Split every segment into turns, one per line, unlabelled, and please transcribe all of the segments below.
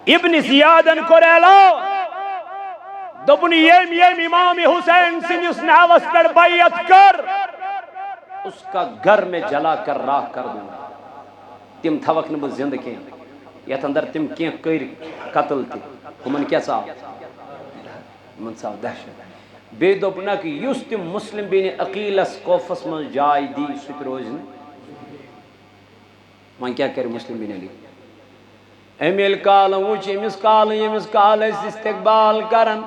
ابن زیادن کور اعلان دپن یم امام حسین سندس ناوس پر بیعت کر اس کا گھر میں جلا کر راکھ کر دوں گا. تم تھوک نہ بہ زندہ کی یت اندر تم کی کر قتل تہ ہمن کیا ثاو من ثاو دہشت. بی دوپنا کہ یس تم مسلم بن عقیلس کوفس من جائے دی سہ روز نا وۄنۍ کیا کر مسلم بن علی امیل کال وچ امس کال استقبال کرن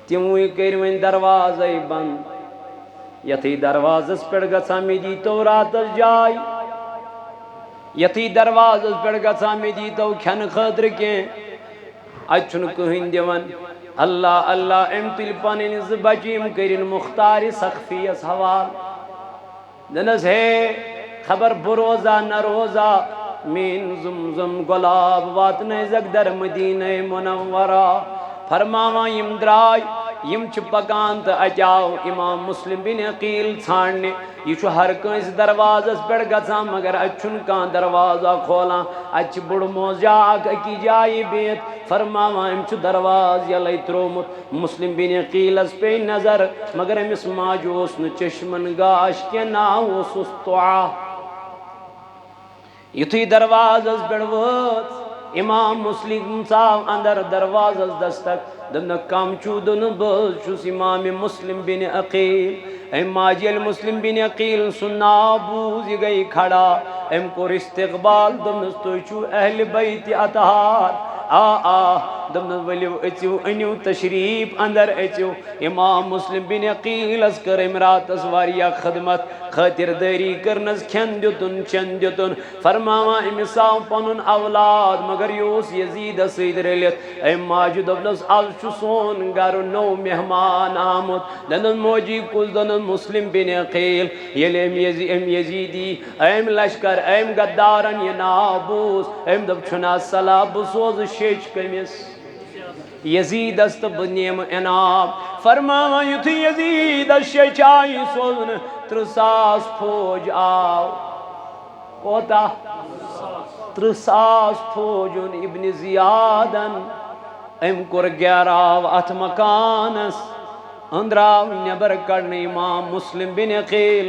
تموی کر ون دروازے بند یتھی دروازس پہ گژھان مے دیتو راتس جائے یتھی دروازس پہ گژھان مے دیتو کھین خاطر کی اتھ کہین دِوان اللہ اللہ ام تل پن ز بچیم کرن مختار سخفیس حوال دنس ہے خبر بروزہ نہ روزہ مین زمزم گلاب واتن زگدر مدینہ منورہ فرماوا یم درائے یم چھ پکان تو اچاو امام مسلم بن عقیل ژھانڈنے یہ ہر کنس دروازس پہ گژھان مگر اتھن کان دروازہ کھولان اتھ بڑ موزا اکی جائے بیت فرماوا ام چھ درواز یلے ترومت مسلم بن عقیلس پہ نظر مگر امس ماجوس ن چشمن گاش کے ناو سستوا یتھی دروازس پہ وٲژ امام مسلم صاحب اندر دروازس دستک دن کم چو دن بز چھس امام مسلم بن عقیل ام ماجل مسلم بن عقیل سنا بوز گئی کھڑا ام کور استقبال دنس تو چھو اہل بیت اطہار دمنس ولو اچو انیو تشریف اندر اچو امام مسلم بن عقیلس کر امراتس واریا خدمت خاطر داری کرنس کھین دیتن چن دیتن فرماوا امس آو پنن اولاد مگر یوس یزید سید رلت ام ماجو دبنس آز چھ سون گر نو مہمان آمد دنن موجی کل دنن مسلم بن عقیل یل ام یزیدی ام لشکر ام گدارن یہ نابوس ام دب چھنا صلاح بسوز شیچ کمس یزید است بنیم انعام فرماوا یتھ یزید شیچائی سوزن 3,000 فوج آو کوتا 3,000 فوجن ابن زیادن ام کور گیراو ات مکانس اندراو نبر کڑن امام مسلم بن عقیل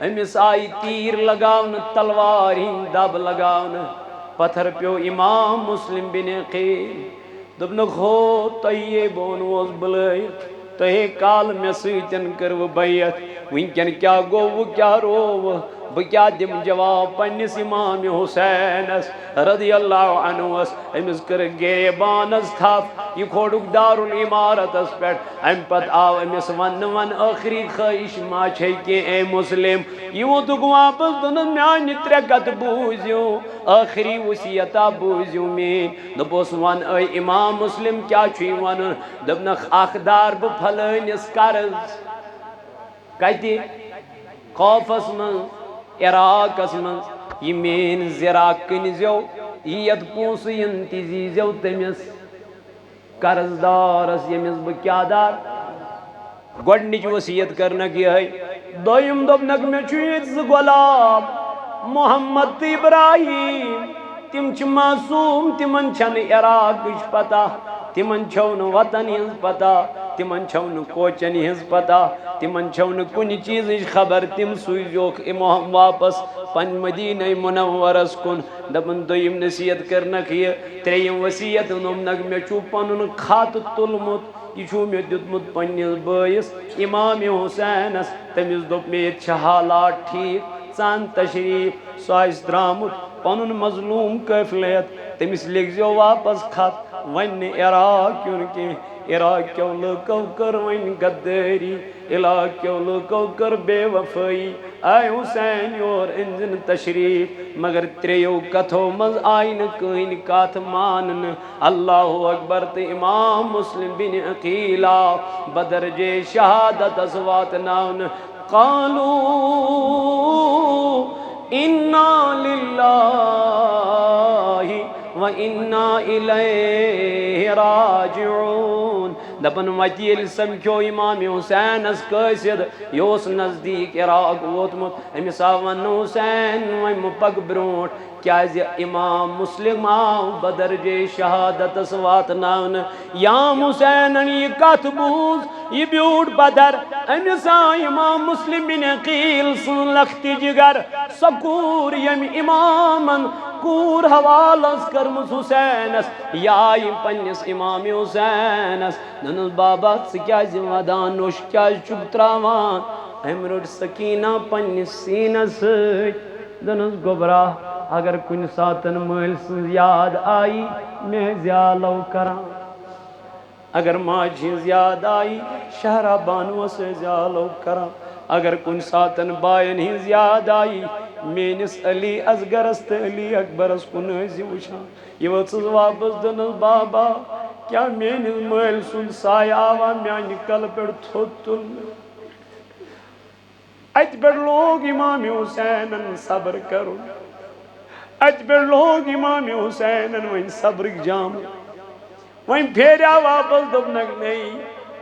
امس آئی تیر لگاون تلوار ہند دب لگاون پتھر پیو امام مسلم بن عقیل دبنک ہو تیے بونوز بلائیت تہے کال میں سیتن کرو بیعت ونکن کیا گو کیا رو بکیا دم جواب پنس امام حسین رضی اللہ عنہ امس کر گریبانس تھاپ یہ کھوڑک دار الامارت اس پیٹ ام پت آو امس ون آخری خواہش ما چھے کہ اے مسلم یہ دک واپس دنن میان ترکت بوزیو آخری وصیتا بوزیو مین دپوس ون اے امام مسلم کیا چھوئی ون دبنخ اخدار بپھلنس کرز کتی خوفس من عراقس من یہ مین زرا کنزیو یت پونس ینتزیزیو تمس قرض دارس یمس بہ کیا دار گۄڈنِچ وصیت کرنک یہ دویم دپنک مے چھُ ییٚتہِ 2 غلام محمد تہٕ ابراہیم تم چھ معصوم تمن چھن عراقچ پتہ تمن چھو نہ وطن ہنز پتہ تمن چھو نہ کوچن ہنز پتہ تمن چھو نہ کُنہِ چیزٕچ خبر تم سوزیوکھ واپس پن مدینہ منورس کن دپن دویم نصیحت کرنک یہ تریم وصیت نمنک مے چھُ پنن خط تُلمُت یہ چھُ مے دیُتمُت پننس بٲیس امام حسینس تمس دوٚپ مے ییٚتہِ چھِ حالات ٹھیک ژان تشریف سُہ آسہِ درامُت پنن مظلوم قٲفلہٕ ہٮ۪تھ تٔمِس لیکھزیو واپس خط وۄنۍ نہٕ عراق یُن کینٛہہ عراق کیو لُکو کٔر وۄنۍ غدٲری علاق کیو لُکو کٔر بے وفٲیی آے حسین یور أنزِ نہٕ تشریف مگر ترٛیٚیو کتھو منٛز آیہِ نہٕ کٕہٕنۍ کتھ ماننہٕ اللہ اکبر تہٕ امام مسلم بن عقیل آو بدرجے شہادتس واتناونہٕ قالوا انا للہ و انا الیہ راجعون دپن وتہ ییٚلہِ سمکھیو امام حسینس قٲصد یہِ اوس نزدیٖک عراق ووتمُت أمِس آو وننہٕ حسین وۄنۍ مہٕ پک برونٛٹھ کیازِ امام مسلم آو بدرجے شہادتس واتناونہٕ یام حسینن یہِ کتھ بوٗز یہِ بیوٗٹھ بدر أمِس آو امام مسلم بن عقیل سٕنٛز لختہِ جگر سۄ کوٗر ییٚمہِ امامن کوٗر حوالس کٔرمٕژ حسینس یہِ آیہِ پننِس امام حسینس دوٚپنس بابا ژٕ کیازِ ودان نوٚش کیازِ چھُکھ تراوان أمۍ رٔٹ سکیٖنہ پننِس سیٖنس سۭتۍ دوٚپنس گوبرا اگر کُنہِ ساتن مٲلۍ سٕنٛز یاد آیی مےٚ زیالو کران اگر ماجہِ ہٕنٛز یاد آیی شہرا بانوس زیالو کران اگر کُنہِ ساتن باین ہٕنٛز یاد آیی میٲنِس علی اصغرس تہٕ علی اکبرس کُن ٲسۍ وٕچھان یہِ ؤژھٕس واپس دوٚپنس بابا کیٛاہ میٲنِس مٲلۍ سُنٛد سایہِ آوا میانہِ کلہٕ پٮ۪ٹھ تھوٚد تُلنہٕ اتہِ پٮ۪ٹھ لوگ امام حسینن صبر کرُن اتہِ پٮ۪ٹھ لوگ امام حسینن وۄنۍ صبرٕکۍ جامہٕ وۄنۍ پھیرا واپس دوٚپنکھ نہیں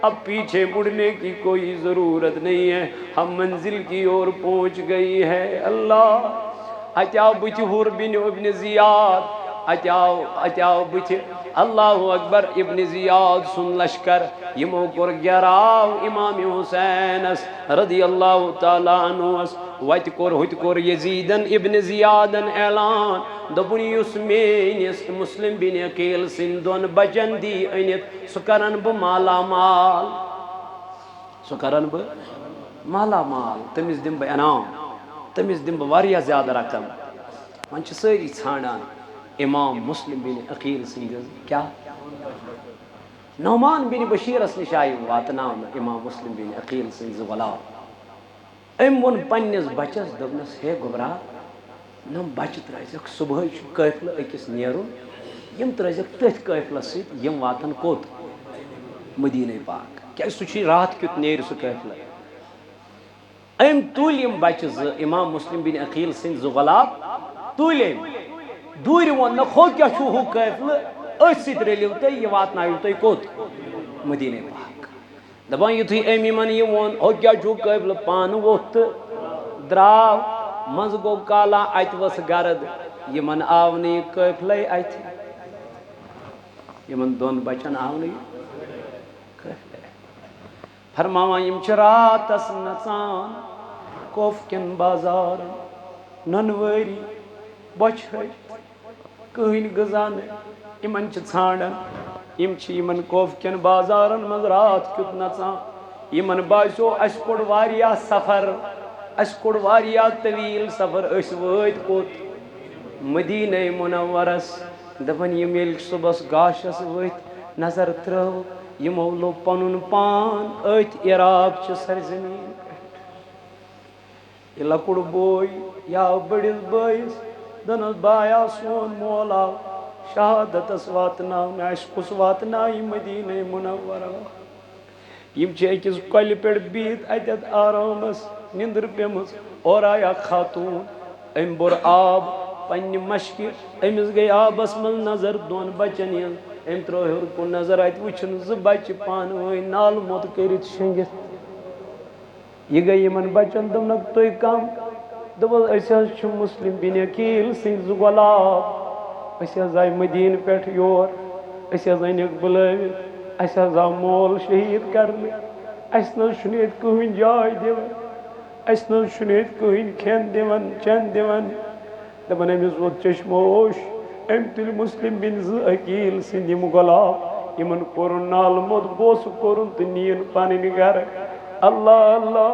اب پیچھے مڑنے کی کوئی ضرورت نہیں ہے ہم منزل کی اور پہنچ گئی ہے اللہ اتہِ آو بٕتھِ حُر بن ابن زیاد اتہِ آو بٕتھِ اللہ اکبر ابن زیاد سُنٛد لشکر یِمو کوٚر گیراو امام حسینس رضی اللہ تعالیٰ عنہس وتہِ کوٚر یزیدن ابن زیادن اعلان دوٚپُن یُس میٲنِس مسلم بن عقیل سٕنٛدۍ دۄن بچن دی أنِتھ سُہ کرن بہٕ مالا مال سُہ کرن بہٕ مالا مال تٔمِس دِمہٕ بہٕ انعام تٔمِس دِمہٕ بہٕ واریاہ زیادٕ رقم وۄنۍ چھِ سٲری ژھانڈان امام مسلم بن عقیل سٕنٛدِس کیٛاہ نعمان بن بشیرس نِش آیہِ واتناونہٕ امام مسلم بن عقیل سٕنٛدۍ زٕ غلام أمۍ ووٚن پننِس بچس دوٚپنس ہے گوبرا نم بچہِ ترٲزٮ۪کھ صبحٲے چھُ قٲفلہٕ أکِس نیرُن یِم ترٲزٮ۪کھ تٔتھۍ قٲفلس سۭتۍ یِم واتن کوٚت مدیٖنہ پاک کیازِ سُہ چھُے راتھ کیُتھ نیرِ سُہ قٲفلہٕ أمۍ تُلۍ یِم بچہِ زٕ امام مسلم بن عقیل سٕنٛدۍ زٕ غلام تُلۍ أمۍ دوٗرِ ووٚننکھ ہو کیٛاہ چھُو ہُہ قٲفلہٕ أتھۍ سۭتۍ رٔلِو تُہۍ یہِ واتنٲیِو تُہۍ کوٚت مدیٖنہ پاک دپان یُتھُے أمۍ یِمن یہِ ووٚن ہو کیٛاہ چھُو قٲفلہٕ پانہٕ ووٚتھ تہٕ درٛاو منٛزٕ گوٚو کالا اتہِ ؤژھ گرد یِمن آو نہٕ یہِ قٲفلَے اتھِ یِمن دۄن بچن آو نہٕ یہِ قٲفلَے فرماوان یِم چھِ راتس نژان کوف کٮ۪ن بازارن نۄنوٲری بۄچھِ ہٹۍ کٕہٕنۍ غذا نہٕ یِمن چھِ ژھانڈان یِم چھِ یِمن کوف کٮ۪ن بازارن منٛز راتھ کیُتھ نژان یِمن باسیو اَسہِ کوٚڑ واریاہ سفر اَسہِ کوٚڑ واریاہ طویٖل سفر أسۍ وٲتۍ کوٚت مدیٖنہ منورس دپان یِم ییٚلہِ صُبحس گاشس ؤتھۍ نظر ترٲو یِمو لوٚب پنُن پان أتھۍ عراق چہِ سرزمیٖن پٮ۪ٹھ یہِ لۄکُٹ بوے یہِ آو بٔڑِس بٲیِس دوٚپنس بایا سون مول آو شہادتس واتناونہٕ اَسہِ کُس واتنایہِ مدیٖنہ منورہ یِم چھِ أکِس کۄلہِ پٮ۪ٹھ بِہِتھ اتٮ۪تھ آرامس نِندٕر پیٚمٕژ اورٕ آیہِ اکھ خاتوٗن أمۍ بوٚر آب پننہِ مشکہِ أمِس گٔے آبس منٛز نظر دۄن بچن ہِنٛز أمۍ ترٲو ہیوٚر کُن نظر اتہِ وٕچھُن زٕ بچہِ پانہٕ ؤنۍ نالہٕ موٚت کٔرِتھ شٔنگِتھ یہِ گٔے یِمن بچن دوٚپنکھ تُہۍ کم دوٚپُس أسۍ حظ چھِ مسلم بن عقیل سٕنٛدۍ زٕ غلام أسۍ حظ آیہِ مدیٖنہ پٮ۪ٹھ یور أسۍ حظ أنِکھ بُلٲوِتھ اَسہِ حظ آو مول شہیٖد کرنہٕ اَسہِ نہ حظ چھُنہٕ ییٚتہِ کٕہٕنۍ جاے دِوان اَسہِ نہ حظ چھُنہٕ ییٚتہِ کٕہٕنۍ کھٮ۪ن دِوان چٮ۪ن دِوان دپان أمِس ووت چشموش أمۍ تُلۍ مسلم بن زٕ عقیل سٕنٛدۍ یِم غلام یِمن کوٚرُن نالہٕ موٚت بوسہٕ کوٚرُن تہٕ نِیِن پنٕنۍ گرٕ اللہ اللہ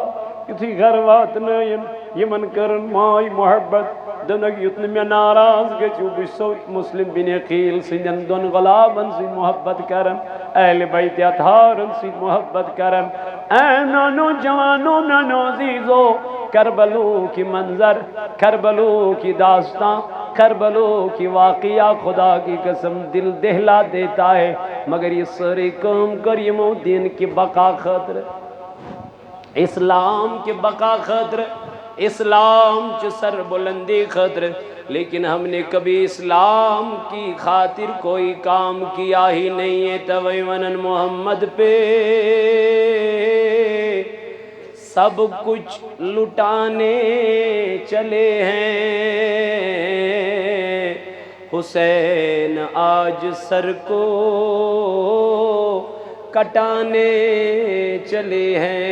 یُتھُے گرٕ واتنٲیِن یِمن کٔرٕن ماے محبت دوٚپنکھ یُتھ نہٕ مےٚ ناراض گژھِو بہٕ چھُسو مسلم بن عقیل سٕنٛدٮ۪ن دۄن غلامن سۭتۍ محبت کران اہلِ بیتِ اطہارن سۭتۍ محبت کران اے نانو جوانو میانو عزیزو کربلو کی منظر کربلو کی داستان کربلو کی واقعہ خدا کی قسم دل دہلا دیتا ہے مگر یہ ساری کام کر یمو دین کی بقا خاطر اسلام کی بقا خاطر اسلام چ سر بلندی خاطر لیکن ہم نے کبھی اسلام کی خاطر کوئی کام کیا ہی نہیں ہے. تویمن محمد پہ سب کچھ لٹانے چلے ہیں. حسین آج سر کو کٹانے چلے ہیں.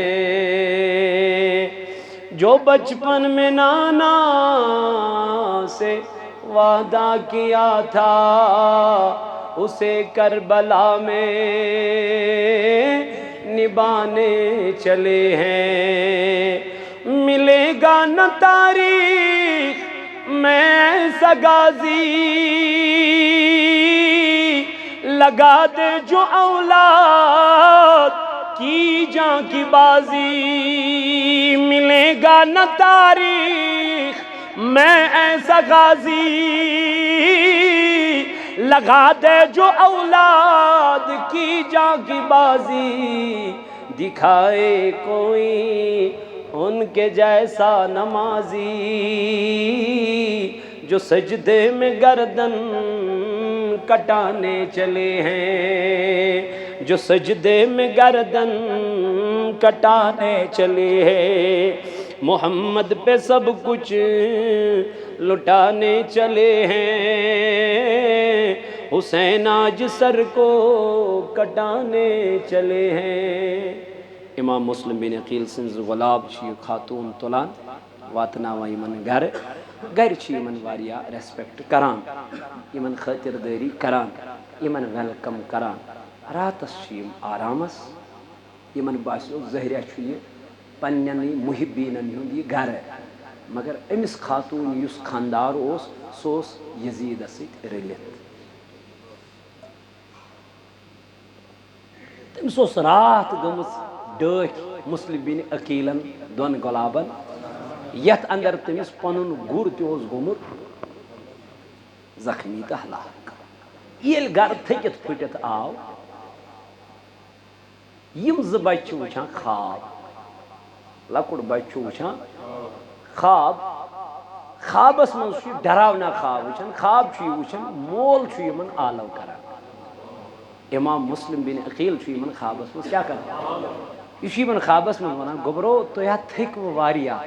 جو بچپن میں نانا سے وعدہ کیا تھا اسے کربلا میں نبھانے چلے ہیں. ملے گا نہ تاریخ میں ایسا غازی لگا دے جو اولاد کی جان کی بازی. ملے گا نہ تاریخ میں ایسا غازی لگا دے جو اولاد کی جان کی بازی. دکھائے کوئی ان کے جیسا نمازی جو سجدے میں گردن کٹانے چلے ہیں. جو سجدے میں گردن کٹانے چلے ہیں. محمد پہ سب کچھ لٹانے چلے ہیں. حسین آج سر کو کٹانے چلے ہیں. امام مسلم بن عقیل سنز غلاب چھ خاتون تلان واتناوا یمن گھر چھ یمن واریا ریسپیکٹ کران, یمن خاطرداری کران, یمن ویلکم کران. راتس چھ یم آرامس, یمن باسیو ظاہرہ چھ یہ پننی محبینن ہند یہ گھر, مگر امس خاتون یس خاندار اوس سوس یزید ست رلت. تمس اوس رات گمس ڈاکھ مسلم بن عقیلن دون غلابن یت اندر تمس پنن گر تہ گومت زخمی تہ ہلاک. یل گر تھکت پھٹت آو یم ز بچہ وچھان خواب, لکڑ بچہ وچھان خواب, خوابس من ڈراونا خواب وچھان. خواب چھ وچھان مول چھ یمن آلو کران. امام مسلم بن عقیل چھ یمن خوابس من کیا کران, یہ یمن خوابس من ونان گوبرو تہ تھکو واریاہ,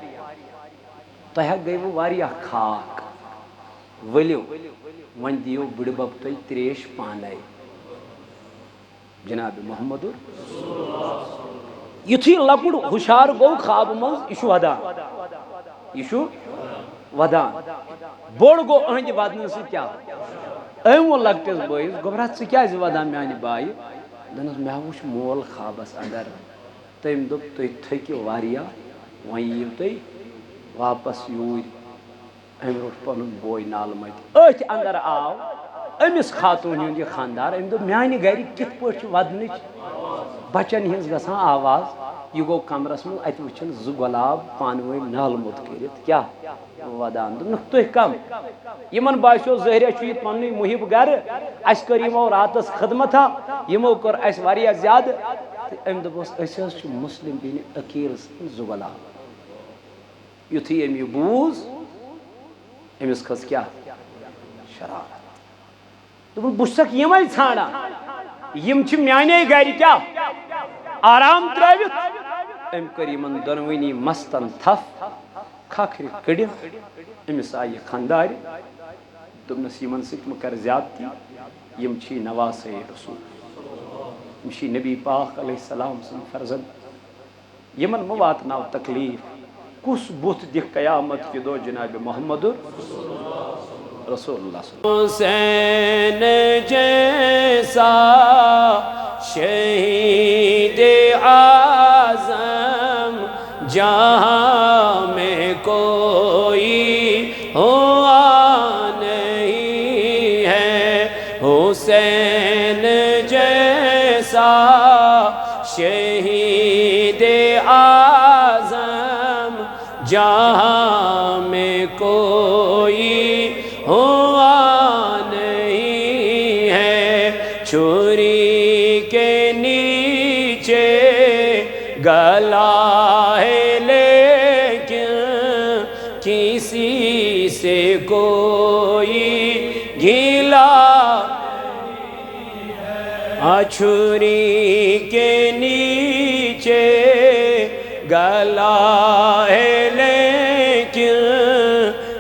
تہ گئی واریاہ خاک, ؤلِو ون دیو بڑبب تُہۍ تریش پانے. جناب محمد یتھی لکڑ ہوشار گو خواب مز یہ ودان, یہ ودان بوڑ گو اہند ودن سی کیا ام وہ لکٹس بٲیس گوبرا ژٕ کیازِ ودان میانہِ بایہِ. دنس مےٚ وُچھ مول خوابس اندر, تٔمۍ دوٚپ تُہۍ تھٔکِو واریاہ وۄنۍ یِیِو تُہۍ واپس یوٗرۍ. أمۍ روٚٹ پنُن بوے نالہٕ متہِ. أتھۍ اندر آو أمِس خاتوٗن ہُنٛد یہِ خانٛدار. أمۍ دوٚپ میانہِ گرِ کِتھ پٲٹھۍ چھِ ودنٕچ بچن ہٕنٛز گژھان آواز. یہ گو کمرس منٛز اتہِ وٕچھن زٕ گۄلاب پانہٕ ؤنۍ نالہٕ موٚت کٔرِتھ کیٛاہ ودان. دوٚپنکھ تُہۍ کم. یمن باسیو ظٲہرہ چھُ یہِ پننُے محب گرٕ, اسہِ کٔر یمو راتس خدمتھا, یمو کٔر اسہِ واریاہ زیادٕ. تہٕ أمۍ دوٚپُس أسۍ حظ چھِ مسلم بن عقیل سٕنٛدۍ زٕ غلام. یُتھُے أمۍ یہِ بوٗز أمِس کھٔژ کیٛاہ شرارت. دوٚپُن بہٕ چھُسکھ یِمے ژھانڈان, یم چھِ میانے گرِ کیٛاہ آرام ترٲوِتھ. أمۍ کٔر یمن دۄنوٕنی مستن تھپھ, کھکھرِ کٔڑِتھ. أمِس آیہِ خانٛدارِ, دوٚپنس یمن سۭتۍ مہٕ کر زیادتی, یم چھی نواسے رسول, یم چھی نبی پاک علیہ السلام سٕنٛدۍ فرزند, یمن مہٕ واتناو تکلیف. کُس بُتھ دِکھ قیامت کہِ دۄہ جناب محمد رسول اللہ. حسین جیسا شہید اعظم جہاں میں کوئی ہوا نہیں ہے. حسین جیسا شہید اعظم جہاں میں کوئی ہوا نہیں ہے. چھری کے نیچے گلا ہے,
'کو
چھری کے نیچے گلا ہے لیکن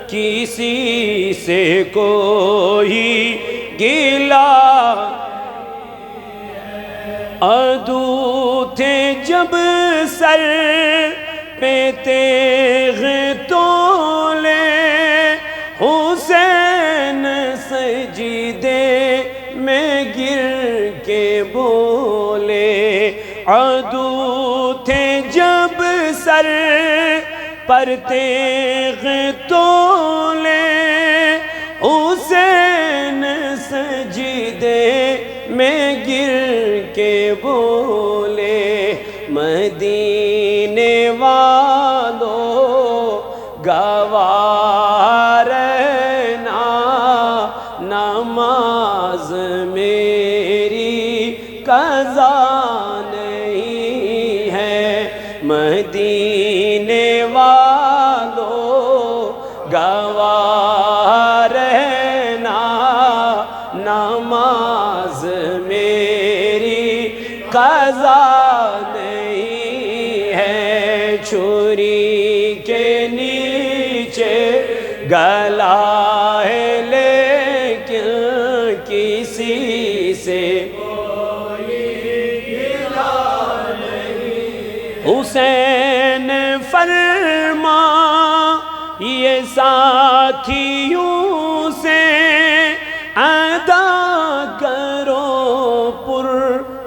کسی سے کوئی گلا عدو تھے جب سر پہ تیغ تولے حسین سجدے میں گر کے بولے عدو تھے جب سر پر تیغ تولے حسین سجدے میں گر کے بولے مدینے والو گوار نا نماز میری قضا نہیں ہے مدینے والو گوار نا نماز میری قضا نہیں ہے چھری کے نیچے گلا ہے لیکن کسی سے حسین فرما یہ ساتھیوں سے ادا کرو پر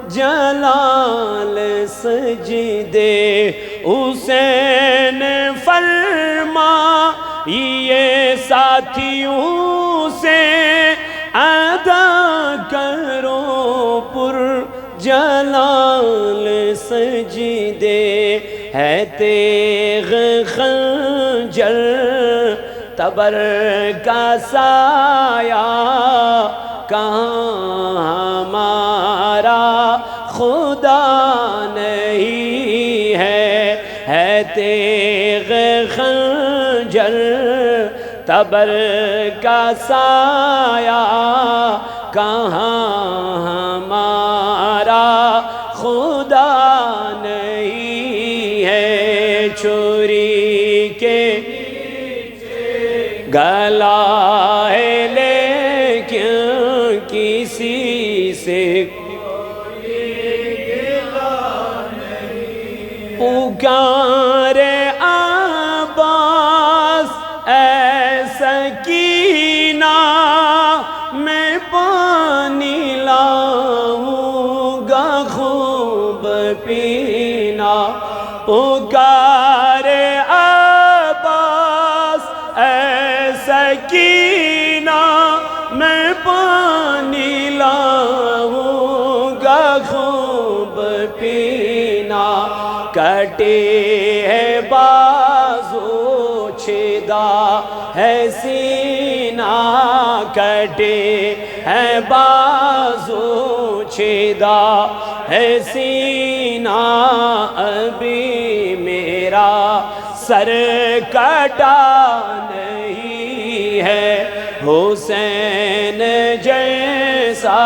جلال سجدے حسین فرما یہ ساتھیوں سے ادا کرو پر جلال سجدے ہے تیغ خنجر تبر کا سایہ کہاں ہمارا خدا نہیں ہے تیغ خنجر تبر کا سایہ کہاں ہمارا خدا نہیں ہے چھری کے گلا ہے لیکن کسی سے پکارے عباس اے سکینہ میں پانی لاؤں گا خوب پینا پکارے عباس اے سکینہ میں پانی لاؤں گا خوب پینا کٹے ہے بازو چھیدا ہے سینہ کٹے ہے بازو چھیدا ہے سینہ ابھی میرا سر کٹا نہیں ہے حسین جیسا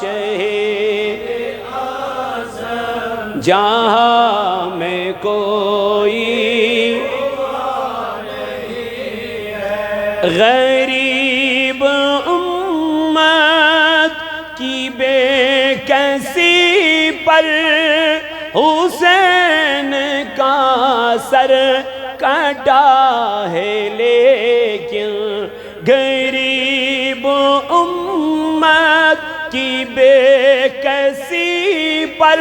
شہید جہاں میں کوئی غریب امت کی بے کسی پر حسین کا سر کٹا ہے لیکن غریب امت کی بے کسی پر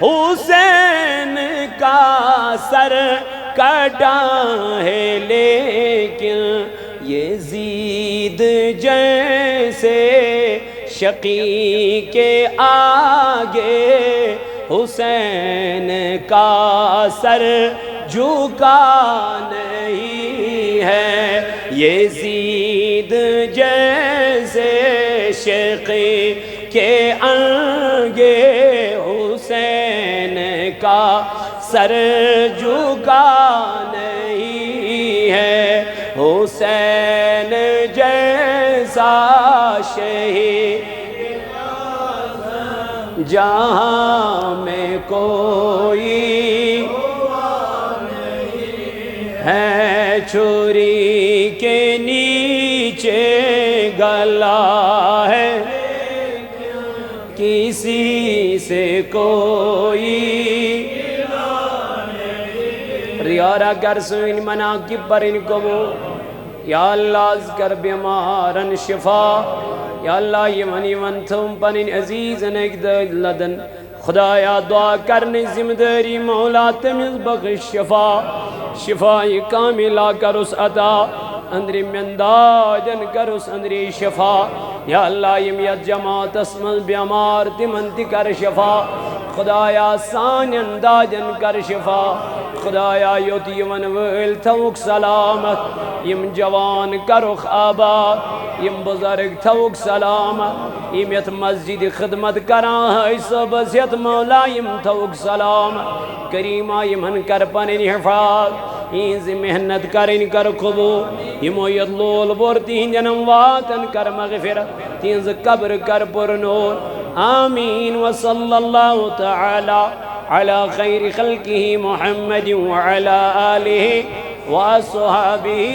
حسین کا سر کٹا ہے لیکن یزید جیسے شقی کے آگے حسین کا سر جھکا نہیں ہے یزید جیسے شقی کے آگے حسین کا سر جھکا نہیں ہے حسین جیسا شہید جہاں میں کوئی ہے چھری کے نیچے گلا ہے کسی سے کوئی ریارہ گر سوین مناقب پر ان کو وہ یا اللہ اذکر بیمارن شفا یا اللہ یمن تھم پنن عزیز نگد لدن خدایا دعا کرنے ذمہ داری مولا تمیز بخش شفائی کاملہ کر اس عطا اندری منداجن کر اس اندری شفا یا اللہ یمیت جماعت اسمل بیمار تمنتی کر شفا خدایا سان انداجن کر شفا خدایا یوت یمن ویل تھوک سلامت یم جوان کرخ آباد یم بزرگ تھوک سلامت یم یت مسجد خدمت کران ہے صبح یت مولا یم تھوک سلامت کریمہ یمن کر پنن حفاظ اینز محنت کرن کر قبول یمو یت لول بور تین جنم واتن کر مغفرت تینز قبر کر پر نور آمین وصلی اللہ تعالی على خير خلقه محمد وعلى آله وأصحابه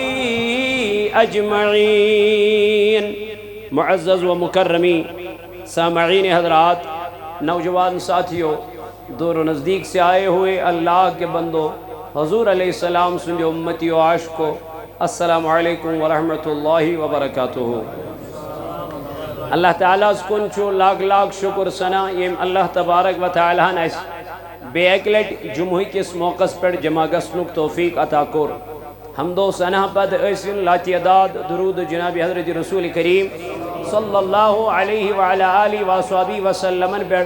أجمعين معزز ومكرمی سامعین حضرات نوجوان ساتھیوں دور و نزدیک سے آئے ہوئے اللہ کے بندوں حضور علیہ السلام سنجھ امتی و عاشقو السلام علیکم ورحمۃ اللہ وبرکاتہ اللہ تعالیٰ سکن چھو لاکھ لاکھ شکر سنا یم اللہ تبارک و تعالیٰ نے بے اکلٹ جمعی کس موقع پر جمع گسنک توفیق عطا کور حمد و ثنا پد ایسن لا تعداد درود جناب حضرت رسول کریم صلی اللہ علیہ وعلی آلہ وصحبہ وسلم پر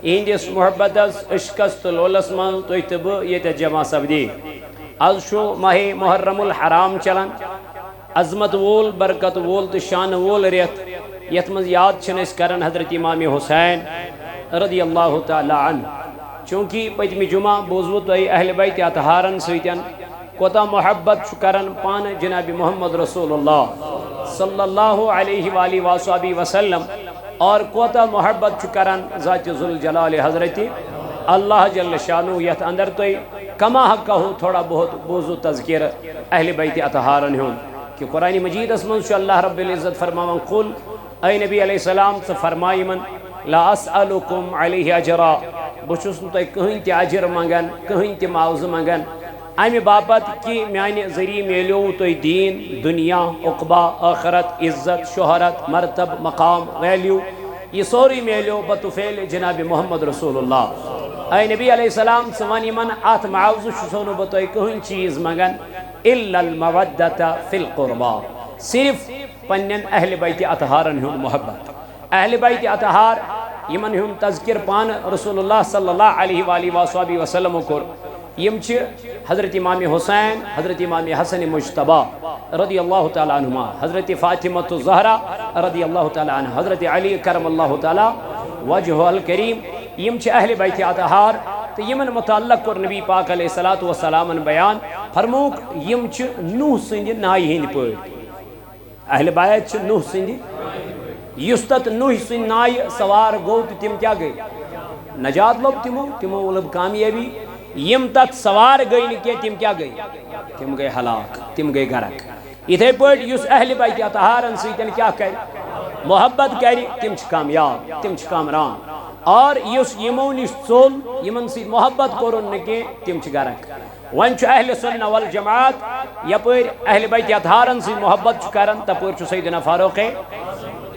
اہندس محبت عشقست لولس من تویتب یہ جمع سبدی از شو ماہ محرم الحرام چلن عظمت وول برکت وول تو شان وول ریت یت مز یاد چھنس کرن حضرت امام حسین رضی اللہ تعالی عنہ چونکہ پتمی جمعہ بوزو تو اہل بیت اطہارن سیتن کوتا محبت کرن پان جناب محمد رسول اللہ صلی اللہ علیہ وآلہ وآلہ وسلم اور کوتا محبت کرن ذات ذوالجلال حضرت اللہ جل شانو یت اندر تو کما حق ہو تھوڑا بہت بوزو تذکر اہل بیت اطہارن ہون کہ قرآن مجید اسمن شو اللہ رب العزت فرماون قل اے نبی علیہ السلام سے فرمائی من لا اسألکم علیہ اجرا بچوس تو کہیں تی اجر منگن کہیں تی معاوض منگن امی باپت کی میانی ذریع میلیو تو دین دنیا عقبہ آخرت عزت شہرت مرتب مقام ویلیو یہ سوری میلیو بطفیل جناب محمد رسول اللہ اے نبی علیہ السلام سوانی من آت معاوض شسونو بطوئی کہیں چیز منگن الا المودت فی القربہ صرف پنن اہل بیت اطہارن ہون محبت اہل بیت اطہار یمن ہون تذکر پان رسول اللہ صلی اللہ علیہ وآلہ وآلہ وسلم کر یم چھ حضرت امام حسین حضرت امام حسن مجتبہ رضی اللہ تعالی عنہما حضرت فاطمہ الزہرا رضی اللہ تعالی عنہ حضرت علی کرم اللہ تعالی وجہ الکریم یم چھ اہل بیت اطہار تو یمن متعلق کر نبی پاک علیہ السلام بیان فرموک یم چھ نوح سند نائی ہند پٲٹھۍ اہل بیت چھ نوح سند یستت نوح سند نائی سوار گو تو تم کیا گئی نجات لب تمو لب کامیابی یم تک سوار گئی نکے تم کیا گئی تم گئی ہلاک تم گئی گرک اتھے پٲٹھۍ یس اہل بیت اطہارن سۭتۍ کیا کر محبت کر تم چھ کامیاب تم چھ کامران اور یس یمو نش ژول یمن سۭتۍ محبت کورن نکے تم چھ گرک ون چھ اہل سنہ والجماعت یپر اہل بیت اطہارن سۭتۍ محبت چھ کرن تپر چھ سیدنا فاروق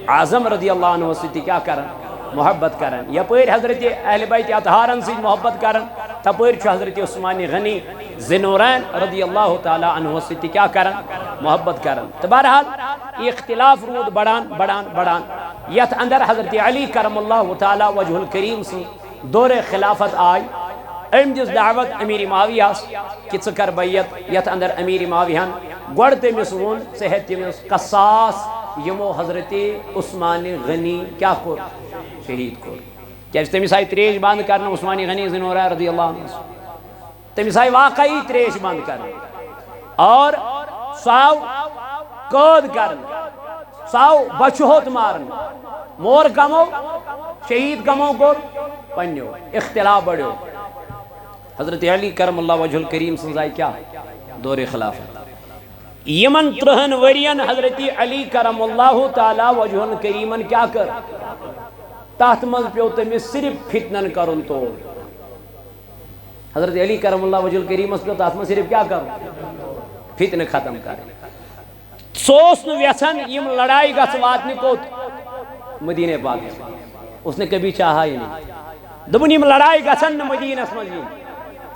اعظم رضی اللہ عنہ سۭتۍ کیا کرن محبت کرن یپر حضرت اہل بیت اطہارن سۭتۍ محبت کرن تپر چھ حضرت عثمان غنی ذنورین رضی اللہ تعالی عنہ سۭتۍ کیا کرن محبت کرن تو بہرحال اختلاف رود بڑان یت اندر حضرت علی کرم اللہ تعالی وجہ الکریم سی دور خلافت آئی ام دس دعوت امیر معاویہ کہ ژٕ کر بیعت یت اندر امیر معاویہن گوڑ تمس ون ژٕ ہیٚتھ تمس قصاص یمو حضرت عثمان غنی کیا کور شہید کور کیازِ تمس آئی تریش بند کرنا عثمان غنی ذنورہ رضی اللہ عنہ تمس آئی واقعی تریش بند کرنا اور ساو قید کرنا ساو بچہ ہوت مارنا مور کمو شہید کمو کور پنیو اختلاف بڑھو حضرت علی کرم اللہ وجہ الکریم سنزائی کیا دور خلافت یمن 3 ورین حضرت علی کرم اللہ تعالی وجہ الکریمن کیا کر تحت مز پیو تمس صرف فتنن کرن تو حضرت علی کرم اللہ وجہ الکریم پیو تحت مز صرف کیا کر فتن ختم کر سوس نو یسن یم لڑائی گس واتنی کوت مدینہ پاک اس نے کبھی چاہا ہی نہیں دبن یم لڑائی گسن مدینہ مز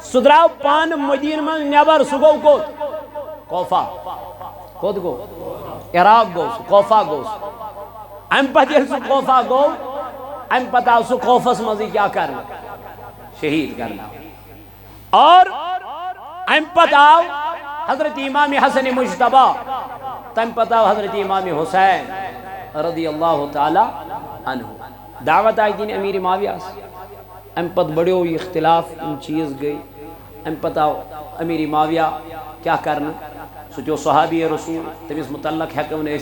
سدراو پان مدینہ مز نیبر سہ گو کوت کوفہ کوت گو عراق گو کوفہ گو ام پتہ یل سہ کوفہ گو ام پتہ آو سہ کوفس مزی کیا کرنا شہید کرنا اور ام پتہ آو حضرت امام حسن مجتبہ تم پتہ آو حضرت امام حسین رضی اللہ تعالی عنہ دعوت آئی دین امیر معاویہ ام پت بڑیو اختلاف ان چیز گئی ام پتہ آو امیر معاویہ کیا کرنا سو صحابی رسول تمس متعلق ہیکو نے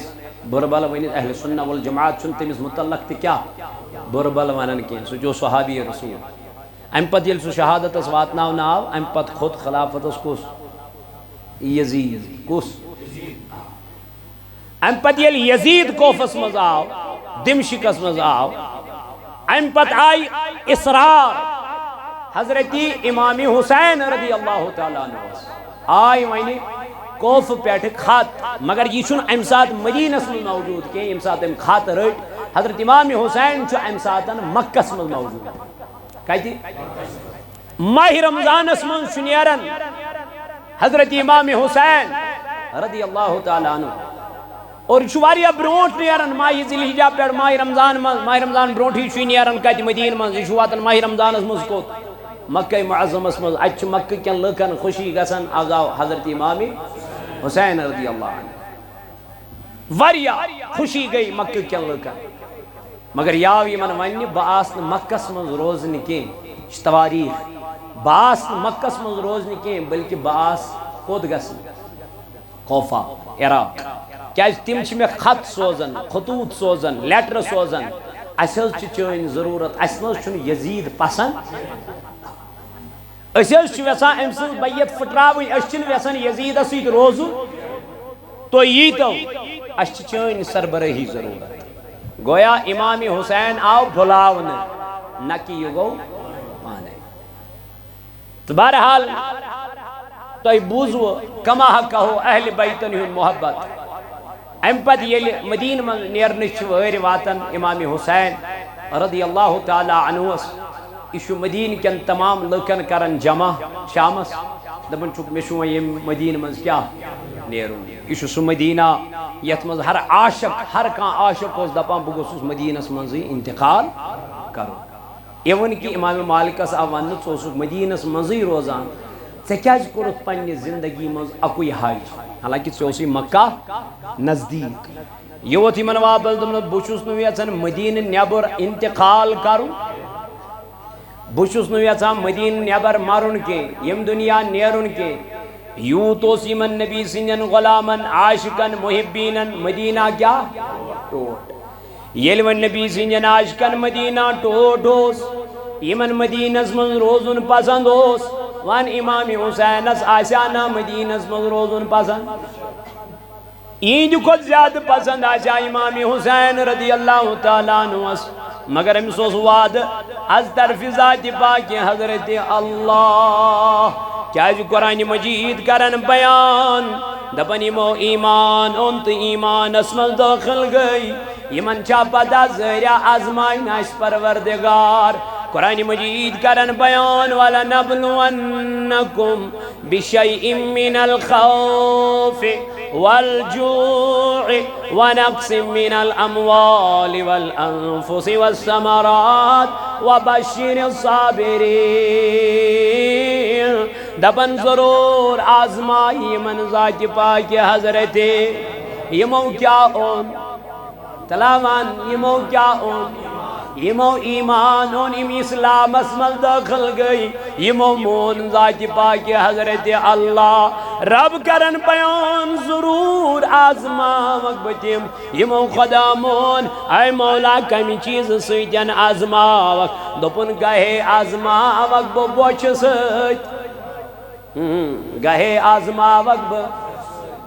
بربل ونت اہل سنہ والجماعت چن تمس متعلق تہ کیا بربل ونن کی سو صحابی رسول ام پت یل سو شہادت اس واتناو ناو ام پت خود خلافت اس کس یزید کس ام پت یل یزید کوفس مز آو دمشقس مز آو ام پت آئی اسرار حضرت امام حسین رضی اللہ تعالیٰ عنہ آئی وینی کوف پیٹھ خط مگر یہ چھن ام سات مدینس میں موجود کہ ام سات ام خط رٹ حضرت امام حسین چھو ام ساتن مکس میں موجود کہتی ماہ رمضان اسمن شنیرن حضرت امام حسین رضی اللہ تعالیٰ عنہ اور شواریا برونٹ نیرن ماہ ذی الحجہ پر ماہ رمضان برونٹ ہی چھو نیرن کہتی مدین من یہ شواتن ماہ رمضان اسمن کوت مکہ معظم اسمن اچھ مکہ کن لکن خوشی گسن آگاو حضرت امام حسین رضی اللہ عنہ وریا خوشی گئی مکہ کن لکن مگر یاو یمن ونی باس مکس من روزن کی تواریخ باس مکس من روزن کی بلکہ باس کود گسن کوفہ عراق کیا تم چھ میں خط سوزن خطوط سوزن لیٹر سوزن اسل چین ضرورت اس مز چھن یزید پسند اسل چھ ویسان ام سن بیت پھٹراوی اس چھن ویسان یزید سیت روزو تو یہ تو اس چین سربراہی ضرورت گویا امام حسین آو بھلاون نہ کہ یہ گو پانے تو بہرحال تو بوزو کما کہو اہل بیتن ہن محبت ام پت یل مدین من نیرنچ ویر واتن امام حسین رضی اللہ تعالی عنہ یہ مدین کن تمام لکن کرن جمع شامس دپن چک مشو یم مدین من کیا نیرون یہ سہ مدینہ یت مز ہر عاشق ہر کان عاشق اس دپان بہ گوسس مدینس من انتقال کرو ایون کہ امام مالکس آو ون ثوسک مدینس من روزان ژے کیاز کورت پنہ زندگی مز اکوئی حج حالانکہ ژے مکہ نزدیک یوت یمن واپس دپن بہ چھس نہ یژھان مدینہ نیبر انتقال کرن بہ چھس نہ یژھان مدینہ نیبر مرن کی یم دنیا نیرن کی یوت اوس یمن نبی سندین غلامن عاشقن محبینن مدینہ کیا ٹوٹ یل ون نبی سندین عاشقن مدینہ ٹوٹ اوس یمن مدینس من روزن پسند اوس وان امام حسینس آسیا مدینس من روزن پسند عید کو زیادہ پسند آسیا امام حسین رضی اللہ تعالیٰ عنہ مگر امس وعد از طرف ذات پاک حضرت اللہ کیا قرآن مجید کرن بیان دپن یمو ایمان اون تو ایمان اسمل داخل گئی یمن چا پتہ ذریعہ آزمائن اس پروردگار قرآن مجید کرن بیان وَلَنَبْلُوَنَّكُمْ بِشَيْءٍ مِّنَ الْخَوْفِ وَالْجُوعِ وَنَقْصٍ مِّنَ الْأَمْوَالِ وَالْأَنفُسِ وَالثَّمَرَاتِ وَبَشِّرِ الصَّابِرِينَ دپن ضرور آزمائی من ذات پاک حضرت یمو کیا اون تلاوان یمو کیا اون یمو ایمان اون یم اسلام اسمل داخل گئی یمو مون ذات پاک حضرت اللہ رب کرن بیان ضرور آزماوک بتیم یمو خدا مون اے مولا کمی چیز سیتن آزماوک دپن گہے آزماوک بو بوچھ سیت گہے آزماوک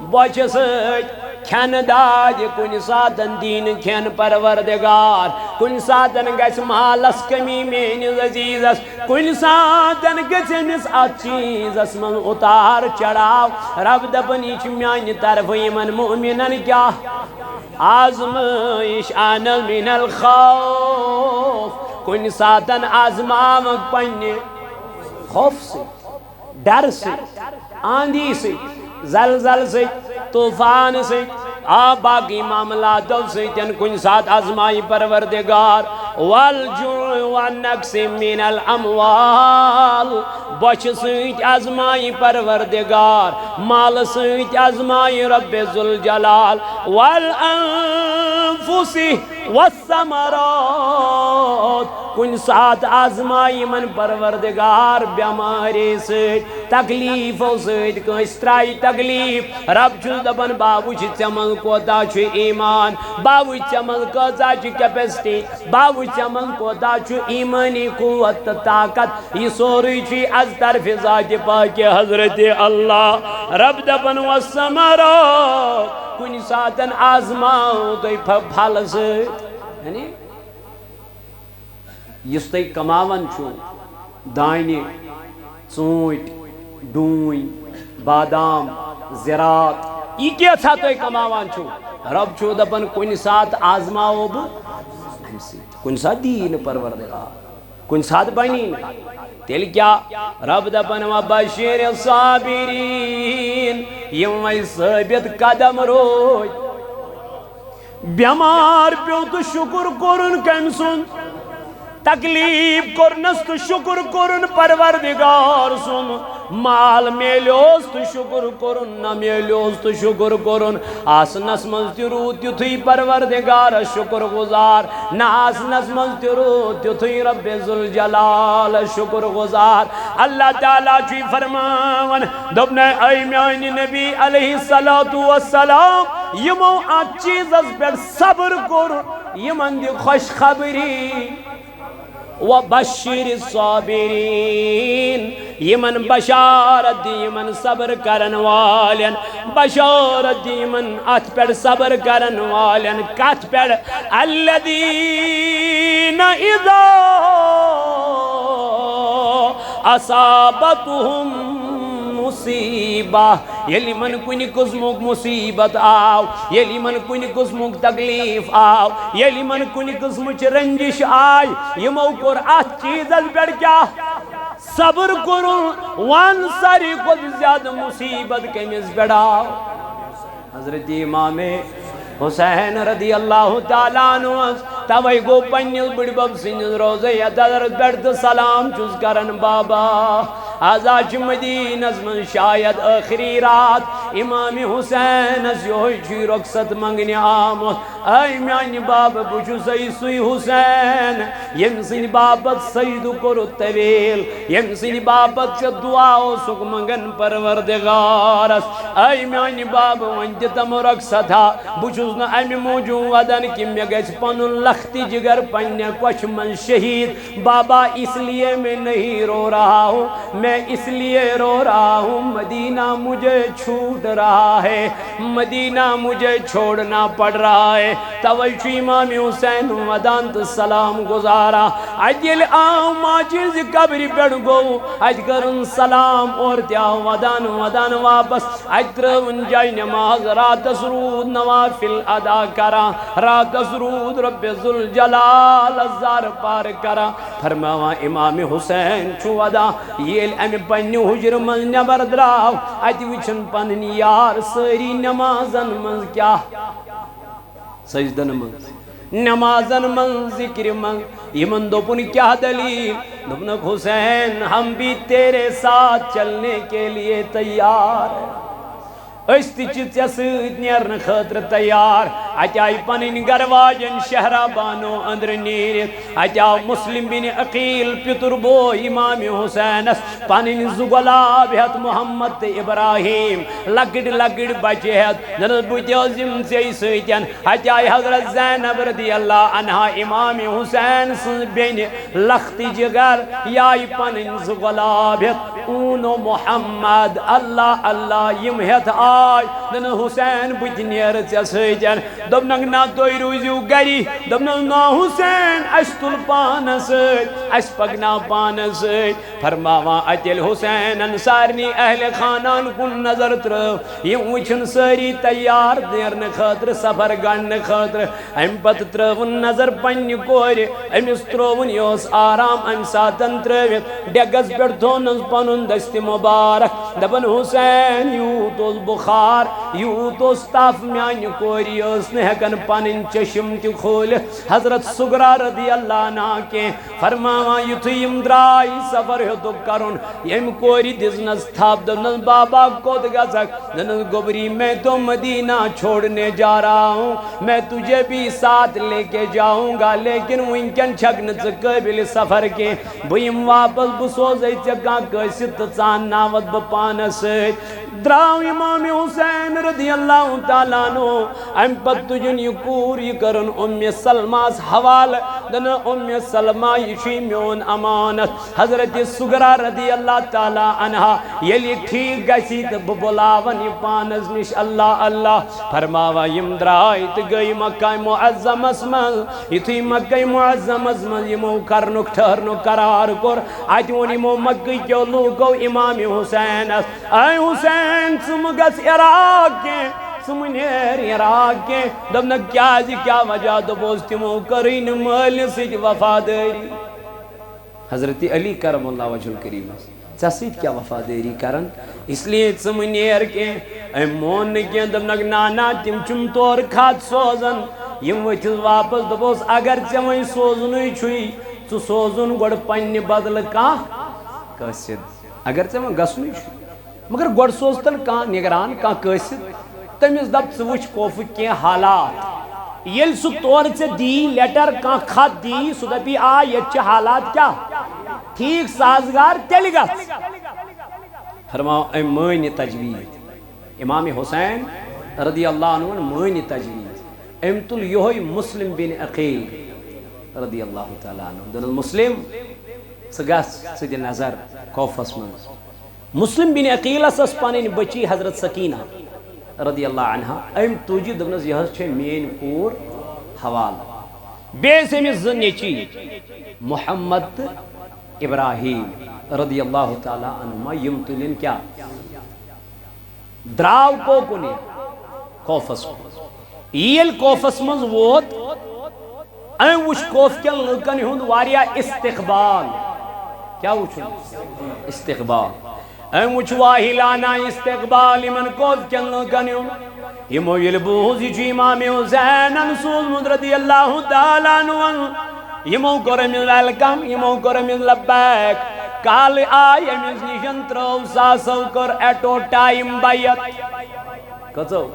بوچھ سیت کھین داد کن ساتن دین کھین پروردگار کن ساتن گس مالس کمی میانس عزیزس کن ساتن گس امس ات چیزس من اتار چڑھاو رب دپن یہ میان طرف یمن مومنن کیا آزمائش آن من الخوف کن ساتن آزماوک پنہ خوف سے ڈر سے آندھی سے زلزل سے طوفان سے باقی معاملاتوں سے کن ساتھ آزمائی پروردگار والجوع والنقص من الاموال بچ سیت آزمائی پروردگار مال سیت آزمائی رب ذوالجلال والانفس والثمرات کن ساتھ آزمائی من پروردگار بیماری سیت تکلیفوں سیت کنس ترائی تکلیف رب چھو دپن باوچ چمن کوتا چھو ایمان باوچ چمن کوتا چھو کیپیسٹی باوچ چمن کوتا چھو ایمانی قوت طاقت یہ سوری چھو از طرف ذات پاک حضرت اللہ رب دپن والثمرات کن ساتن آزماؤ تو پھل سیت یعنی یس تھی کماون چھو دانہ ژوٗنٛٹھۍ ڈوٗنۍ بادام زراعت یہ کیسا تھی کماوان چھو رب چھو دپن کن سات آزماؤ بہ کن سات دین پروردگار کن سات بنی تیل کیا رب دپن وبشر الصابرین یم وی ثابت قدم روی بیمار پیو تو شکر کرن کم سن تکلیف کرنس تو شکر کرن پروردگار سن مال میلیوس تو شکر کرن نہ میلیوس تو شکر کرن آسنس منز تیرو تیتھی پروردگار شکر گزار نہ آسنس منز تیرو تیتھی رب ذوالجلال شکر گزار اللہ تعالیٰ چوی فرمان دبنے اے میانی نبی علیہ السلام یمو آت چیز از پر صبر کرن یمن دی خوش خبری وبشر الصابرین یمن بشارت یمن صبر کرن والین بشارت یمن ات پر صبر کرن والین کت پر الذین اذا اصابتهم مصیبہ یلی من کنی قسمک مصیبت آو یلی من کنی قسمک تکلیف آو یلی من کنی قسمچ رنجش آئی یمو کر ات چیزل پر کیا صبر کرن وان ساری خود زیادہ مصیبت کمیز پر آو حضرت امام حسین رضی اللہ تعالیٰ عنہ توائی گو پنیل بڑی بب سنجز روزے یا درد برد سلام چوز کرن بابا آزاج مدینہ من شاید آخری رات امام حسین از یوہی چی رخصت منگنی آمد اے میانی باب بچو سوی حسین یم سنی بابت سجدو کرو طویل یم سنی بابت چا دعاو سک منگن پروردگارس اے میانی باب ونجتم رخصتا بچوز نا امی موجودن کی میگیس پنن لختی جگر پنیا کچھ من شہید بابا اس لیے میں نہیں رو رہا ہوں میں اس لیے رو رہا ہوں مدینہ مجھے چھوٹ رہا ہے مدینہ مجھے چھوڑنا پڑ رہا ہے توجہ امام حسین ودانت سلام گزارا اجل آم ماجز قبری پڑ گو اج کرن سلام اور تیا ودان واپس اجترون جائی نماز رات سرود نوافل ادا کرا رات سرود رب ذوالجلال الزار پار کرا فرماوا امام حسین چھو ودا یہ امی پنی حجر من نبر دراو اج وچن پنن یار سری نمازن من کیا سجدن من نمازن من ذکر من یمن دوپن کیا دلیل دوپنک حسین ہم بھی تیرے ساتھ چلنے کے لیے تیار ہیں استی چیت سید نیرن خطر تیار اچائی پنن گرواجن شہرہ بانو اندر نیرت اچاو مسلم بن عقیل پتر بو امام حسین پنن زگلاب ہت محمد تے ابراہیم لگڑ لگڑ بچے ہت جنت بوتیو زم سے سیتین اچائی حضرت زینب رضی اللہ عنہ امام حسین سن بین لختی جگر یائی پنن زگلاب ہت اونو محمد اللہ اللہ یم ہت آئی دن حسین بوت نیر سے سیتین دبنگ نا توی روزیو گری دبنگ نا حسین اشتل پانس اس پگنا پانس فرماوا اتل حسین انصارنی اہل خانان کن نظر ترو یہ وچن ساری تیار دیرن خاطر سفر گن خاطر ام پت ترون نظر پن کور امس ترون یوس آرام ام ساتن تروت ڈگس پر تھونس پنن دست مبارک دبن حسین یوتوس بخار یوتوس تاف میان کوری اس نے ہکن پنن چشم تی کھول حضرت سغرا رضی اللہ عنہ کے فرماوا یتیم درائی سفر ہتو کرن یم کوری دزنس تھاپ دنس بابا کود گزک دنس گبری میں تو مدینہ چھوڑنے جا رہا ہوں میں تجھے بھی ساتھ لے کے جاؤں گا لیکن ونکن چھگن قبل سفر کے بیم واپس بسوز چکا کسیت تسان ناوت بپانس دراؤ امام حسین رضی اللہ تعالیٰ عنہ ام پت تجن یکور یکرن سلماس حوال دن سلمہ یشی میون امانت حضرت سغرا رضی اللہ تعالیٰ عنہ یلی ٹھیک گسیت ببلاون پانس نش اللہ اللہ فرماوا یم درائیت گئی مکہ معظم اسمل یتھی مکہ معظم اسمل یمو کرنک ٹھہرنک قرار کر آتیون یمو مکہ کیو لوگو امام حسین اے حسین سمگس عراق کے سمنیر عراق کے دبنا کیا وجہ دبوز تمو کرین مال سج وفاداری حضرت علی کرم اللہ وجہ الکریم چسید کیا وفاداری کرن اس لیے سمنیر کے اے مون کے دبنا نانا تم چم طور کھات سوزن یم وچھز واپس دبوز اگر چمیں سوزنوی چھوئی تو سوزن گوڑ پنی بدل کا قصد اگر چمیں گسنوی چھوئی مگر گوڑ سوزتن کا نگران کا قصد تمیز دب سوچ کوفک کے حالات یل سو طور سے دی لیٹر کا خط دی سو دبی یہ حالات کیا ٹھیک سازگار تیلی گا فرماؤ اے مین تجوید امام حسین رضی اللہ عنہ مین تجوید امتل یہوی مسلم بن عقیل رضی اللہ تعالیٰ عنہ دن مسلم سگاس سید نظر کوفس منز مسلم بن عقیل اساس پانین بچی حضرت سکینہ رضی اللہ عنہ ام توجی دبنز یہ چھے مین کور حوال بیس امی زنیچی محمد ابراہیم رضی اللہ تعالیٰ عنہ یم تلین کیا دراو کو کنے کوفس ایل کوفس منز ووت ام وش کوف کیا لکن ہند واریا استقبال کیا وچھو استقبال ام وچواہی لانا استقبال من کوف کیا لکن ہند یمو یلبوز یچو امام حسین انسول مد رضی اللہ تعالیٰ عنہ یمو کرمیز ویلکم یمو کرمیز لبیک کال آئی امیز نشن ترو ساسو کر ایٹو ٹائم بایت کچھو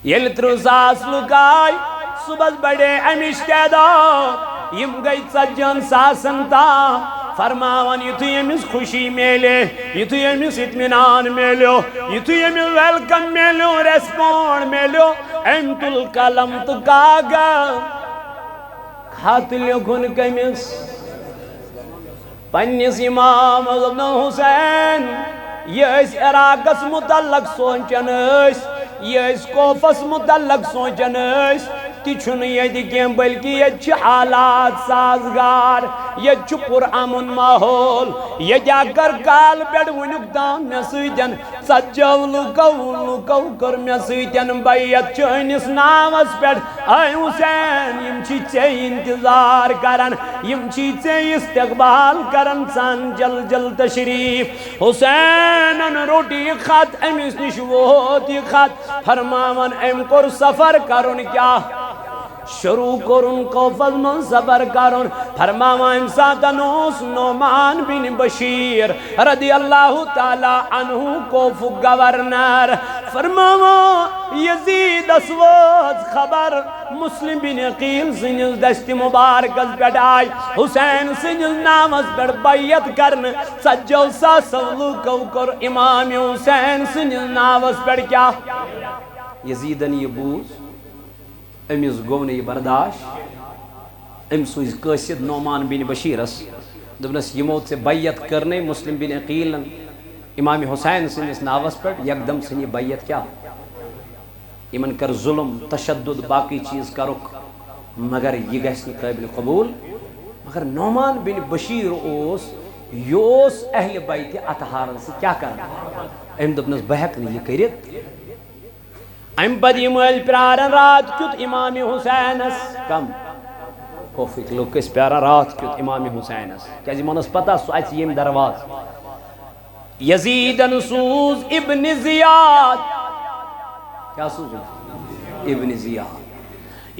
یل ترو ساس لکائی صبح بڑے امیش کہدو یم گئی سجن ساسن تا فرماون یتو یمیز خوشی میلے یتو یمیز اتمنان میلو یتو یمیز ویلکم میلو ریسپونڈ میلو انت القلم تکاگا خات لکھن کمیز پنیس امام ابن حسین یہ اس عراقس متعلق سوچن اس یہ اس کوفس متعلق سوچن اس تی چھن یہ دیکھیں بلکہ یہ چھ حالات سازگار یہ چھ پر امن ماحول یہ جا کر کال بیڑ ونکتان میں سیتن سجو لکو کر میں سیتن بیت چینس نامس بیڑ اے حسین یم چھی چے انتظار کرن یم چھی چے استقبال کرن سان جل جل تشریف حسین ان روٹی خط امیس نشوہتی خط فرماون ام کر سفر کرن کیا شروع کرن کوفز من سفر کرن فرماوا انساتنوس نعمان بن بشیر رضی اللہ تعالی عنہ کوف گورنر فرماوا یزید اسواز خبر مسلم بن عقیل سنس دست مبارکس پہ آئی حسین سنس نامس پہ بیعت کرن 40,000 لوکو کر امام حسین سنس نامس پہ کیا یزیدن یہ بوز امس گو یہ برداشت ام سوز قاصد نعمان بن بشیرس دبنس یمو سے بیعت کرنے مسلم بن عقیل امام حسین سنس ناوس پر یکدم سنی بیعت کیا یمن کر ظلم تشدد باقی چیز کرک مگر یہ گھس قابل قبول مگر نعمان بن بشیر یوس اہل بیت اطہار سے کیا کرنا ام دبنس بہک نہیں یہ کرت ام پتہ مل پیارن رات کیت امام حسینس کم کوفک لوگ کس پیارا رات کیت امام حسینس کیا جی منس پتہ سو اچ یم درواز یزیدن سوز ابن زیاد کیا سوز ابن زیاد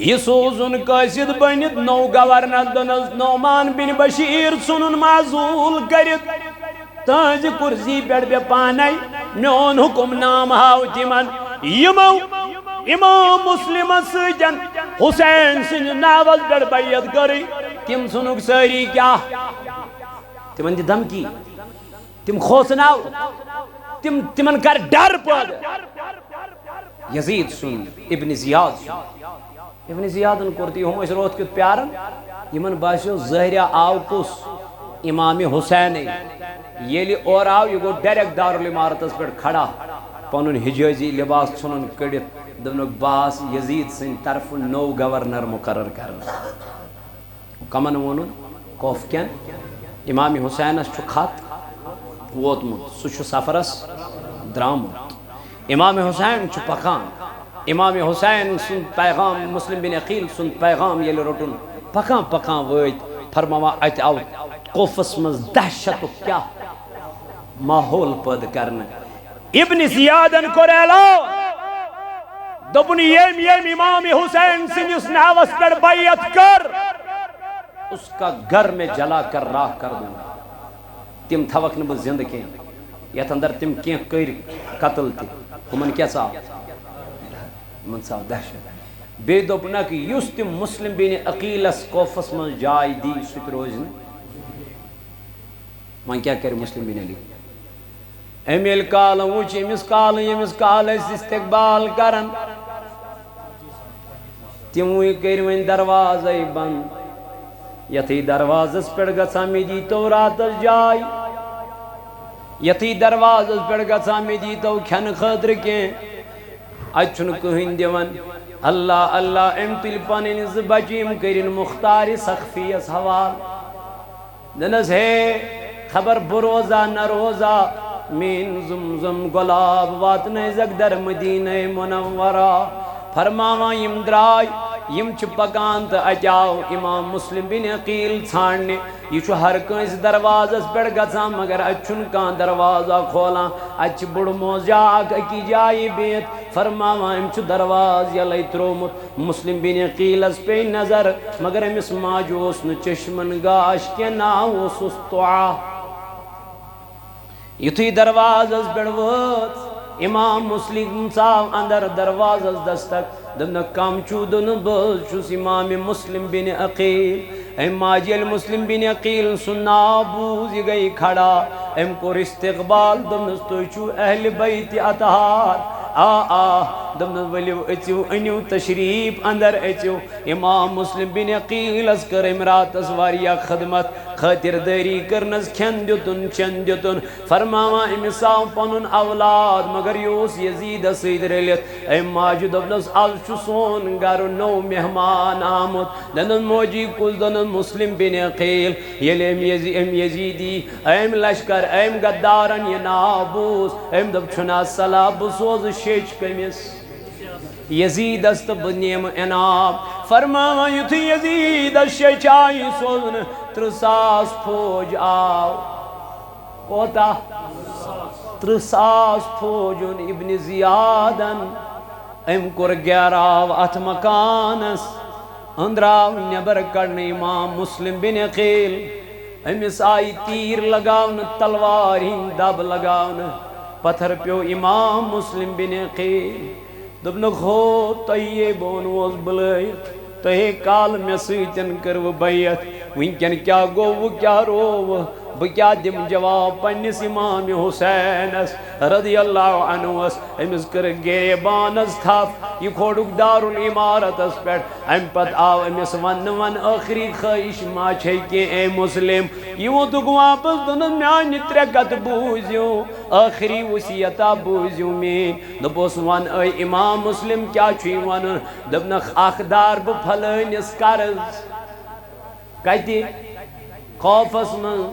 یہ سوزن قاصد بنت نو گورنر دنس نعمان بن بشیر سنن معزول کرت تاج کرسی پیڑ بے پانے میون حکم نام ہاو تمن یمو امام مسلم سجن حسین سن ناوز پیڑ بیعت کری تم سنک ساری کیا تمن دی دھمکی تم خوصناو تمن کر ڈر پد یزید سن ابن زیاد سن ابن زیادن کرتی ہم اس روت کت پیارن یمن باشو ظاہرہ آو کس امام حسین یلی اور آو یہ گو ڈائریکٹ دارالعمارتس پر کھڑا پنن حجازی لباس ژھنن کڑت دنک باس یزید سن طرف نو گورنر مقرر کرنا کمن ون کوف کین امام حسینس چھ خط ووتمت سہ سفرس درامت امام حسین چھ پکان امام حسین سن پیغام مسلم بن عقیل سن پیغام یل روٹن پکان پکان ویت فرماوا ات آو کوفس مز دہشت کیا ماحول پد کرنا ابن زیادن کور اعلان دپن یم امام حسین سنس ناوس پر بیعت کر اس کا گھر میں جلا کر راہ کر دوں تم تھوک نہ زندہ کی یت اندر تم کی کر قتل تھی ہمن کیا صاحب من صاحب دہشت بے دوپنا کہ یس تم مسلم بن عقیلس کوفس من جائے دی سک روز من کیا کر مسلم بن علی امیل کال وچ امس کال استقبال کرن تموی کر ون دروازے بند یتھی دروازس پہ گھا می دی تو رات جائے یتھی دروازس پہ گھا می دی تو کھن خاطر کی اچھن کہین دیون اللہ اللہ ام تل پنن بچیم کرن مختار سخفیس حوال دنس ہے خبر بروزہ نہ روزہ مین زمزم گلاب واتن زگ در مدینہ منورہ فرماوا یم درائی یم چھ پکان تو اچاو امام مسلم بن عقیل ژھانڈنے یہ چھ ہر کنس دروازس پہ گھان مگر اچھن کان دروازہ کھولا اچھ بڑ موزاک اکی جائی بیت فرماوا ام چھ درواز یلی ترومت مسلم بن عقیلس پہ نظر مگر امس ماجوس ن چشمن گاش کے ناو سستعا یتھی دروازس پہ وات امام مسلم صاحب اندر دروازس دستک دن کم چو دن بز چوس امام مسلم بن عقیل ام ماجل مسلم بن عقیل سننا بوز گئی کھڑا ام کو استقبال دنس تو چو اہل بیت اطہار دمن ولیو اچو انیو تشریف اندر اچو امام مسلم بن عقیل اس کر امرات اسواریا خدمت خاطر داری کرنس کھن دیتن چن دیتن فرماوا امساو پنن اولاد مگر یوس یزید سید رلیت ایم ماجد ابنس از چو سون گر نو مہمان آمد دنن موجی کل دنن مسلم بن عقیل یل ام یزیدی ایم لشکر ایم گدارن یہ نابوس ایم دب چنا صلاح بسوز شیچ کمیس یزید است بنیم انام فرماوا یتھی یزید شیچائی سوزن ترساس پھوج آو کوتا ترساس پھوجن ابن زیادن ام کر گیراو ات مکانس اندراو نبر کرنے امام مسلم بن عقیل امس آئی تیر لگاون تلوار ہند دب لگاون پتھر پیو امام مسلم بن عقیل دبنک ہو تیے بون ووز بلائیت تہے کال میں سیتن کرو بیعت ونکن کیا گو کیا رو بہ کیا دم جواب پنس امام حسین رضی اللہ عنہ امس کر گریبانس تھپ یہ کھوڑک دار الامارت پہ ام پت آو امس ون آخری خواہش ما چھے کہ اے مسلم یہ ووتک واپس دن میان ترے کت بوزیو آخری وصیتا بوزیو مین دپوس ون اے امام مسلم کیا چھوئی ون دپنک اخدار بہ پھلنس قرض کتی خوفس من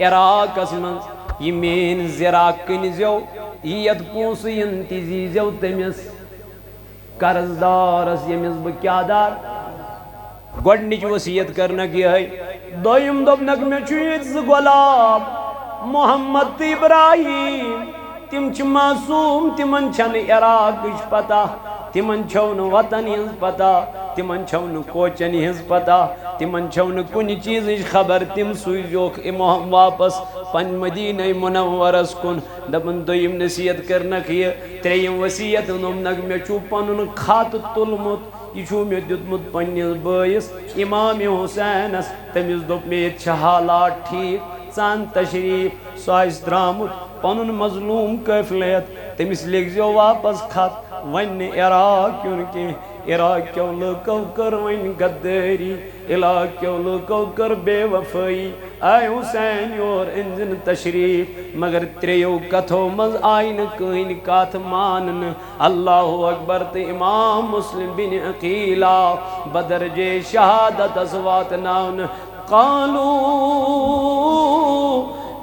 عراقس من یہ مین زرا کنزیو یت پونس انتزیزیو تمس قرض دارس یمس بہ کیا دار گوڑنچ وصیت کرنک یہ دویم دپنک میں چھویت ز غلام محمد ابراہیم تم چھ معصوم تمن چھن عراقچ پتہ تمن چھون وطن ہز پتہ تمن چھون کوچن ہز پتہ تمن چھون کن چیز خبر تم سوزوک امام واپس پن مدینہ منورس کن دپن دویم نصیحت کرنک یہ تریم وصیت نمنک میں چھو پنن خط تلمت یہ چھو میں دیتمت پنس بائیس امام حسینس تمس دپ میں یہ حالات ٹھیک ژان تشریف سہ درامت پنن مظلوم قافلیت تمس لکھزیو واپس خط ون عراق یون کی عراق کیو لوکو کر ون غداری عراق کیو لوکو کر بے وفائی آئے حسین یور انزن تشریف مگر تریو کتھو مز آئین کہیں کات مانن اللہ اکبر تے امام مسلم بن عقیلہ بدر جے شہادت اسوات ناون قالوا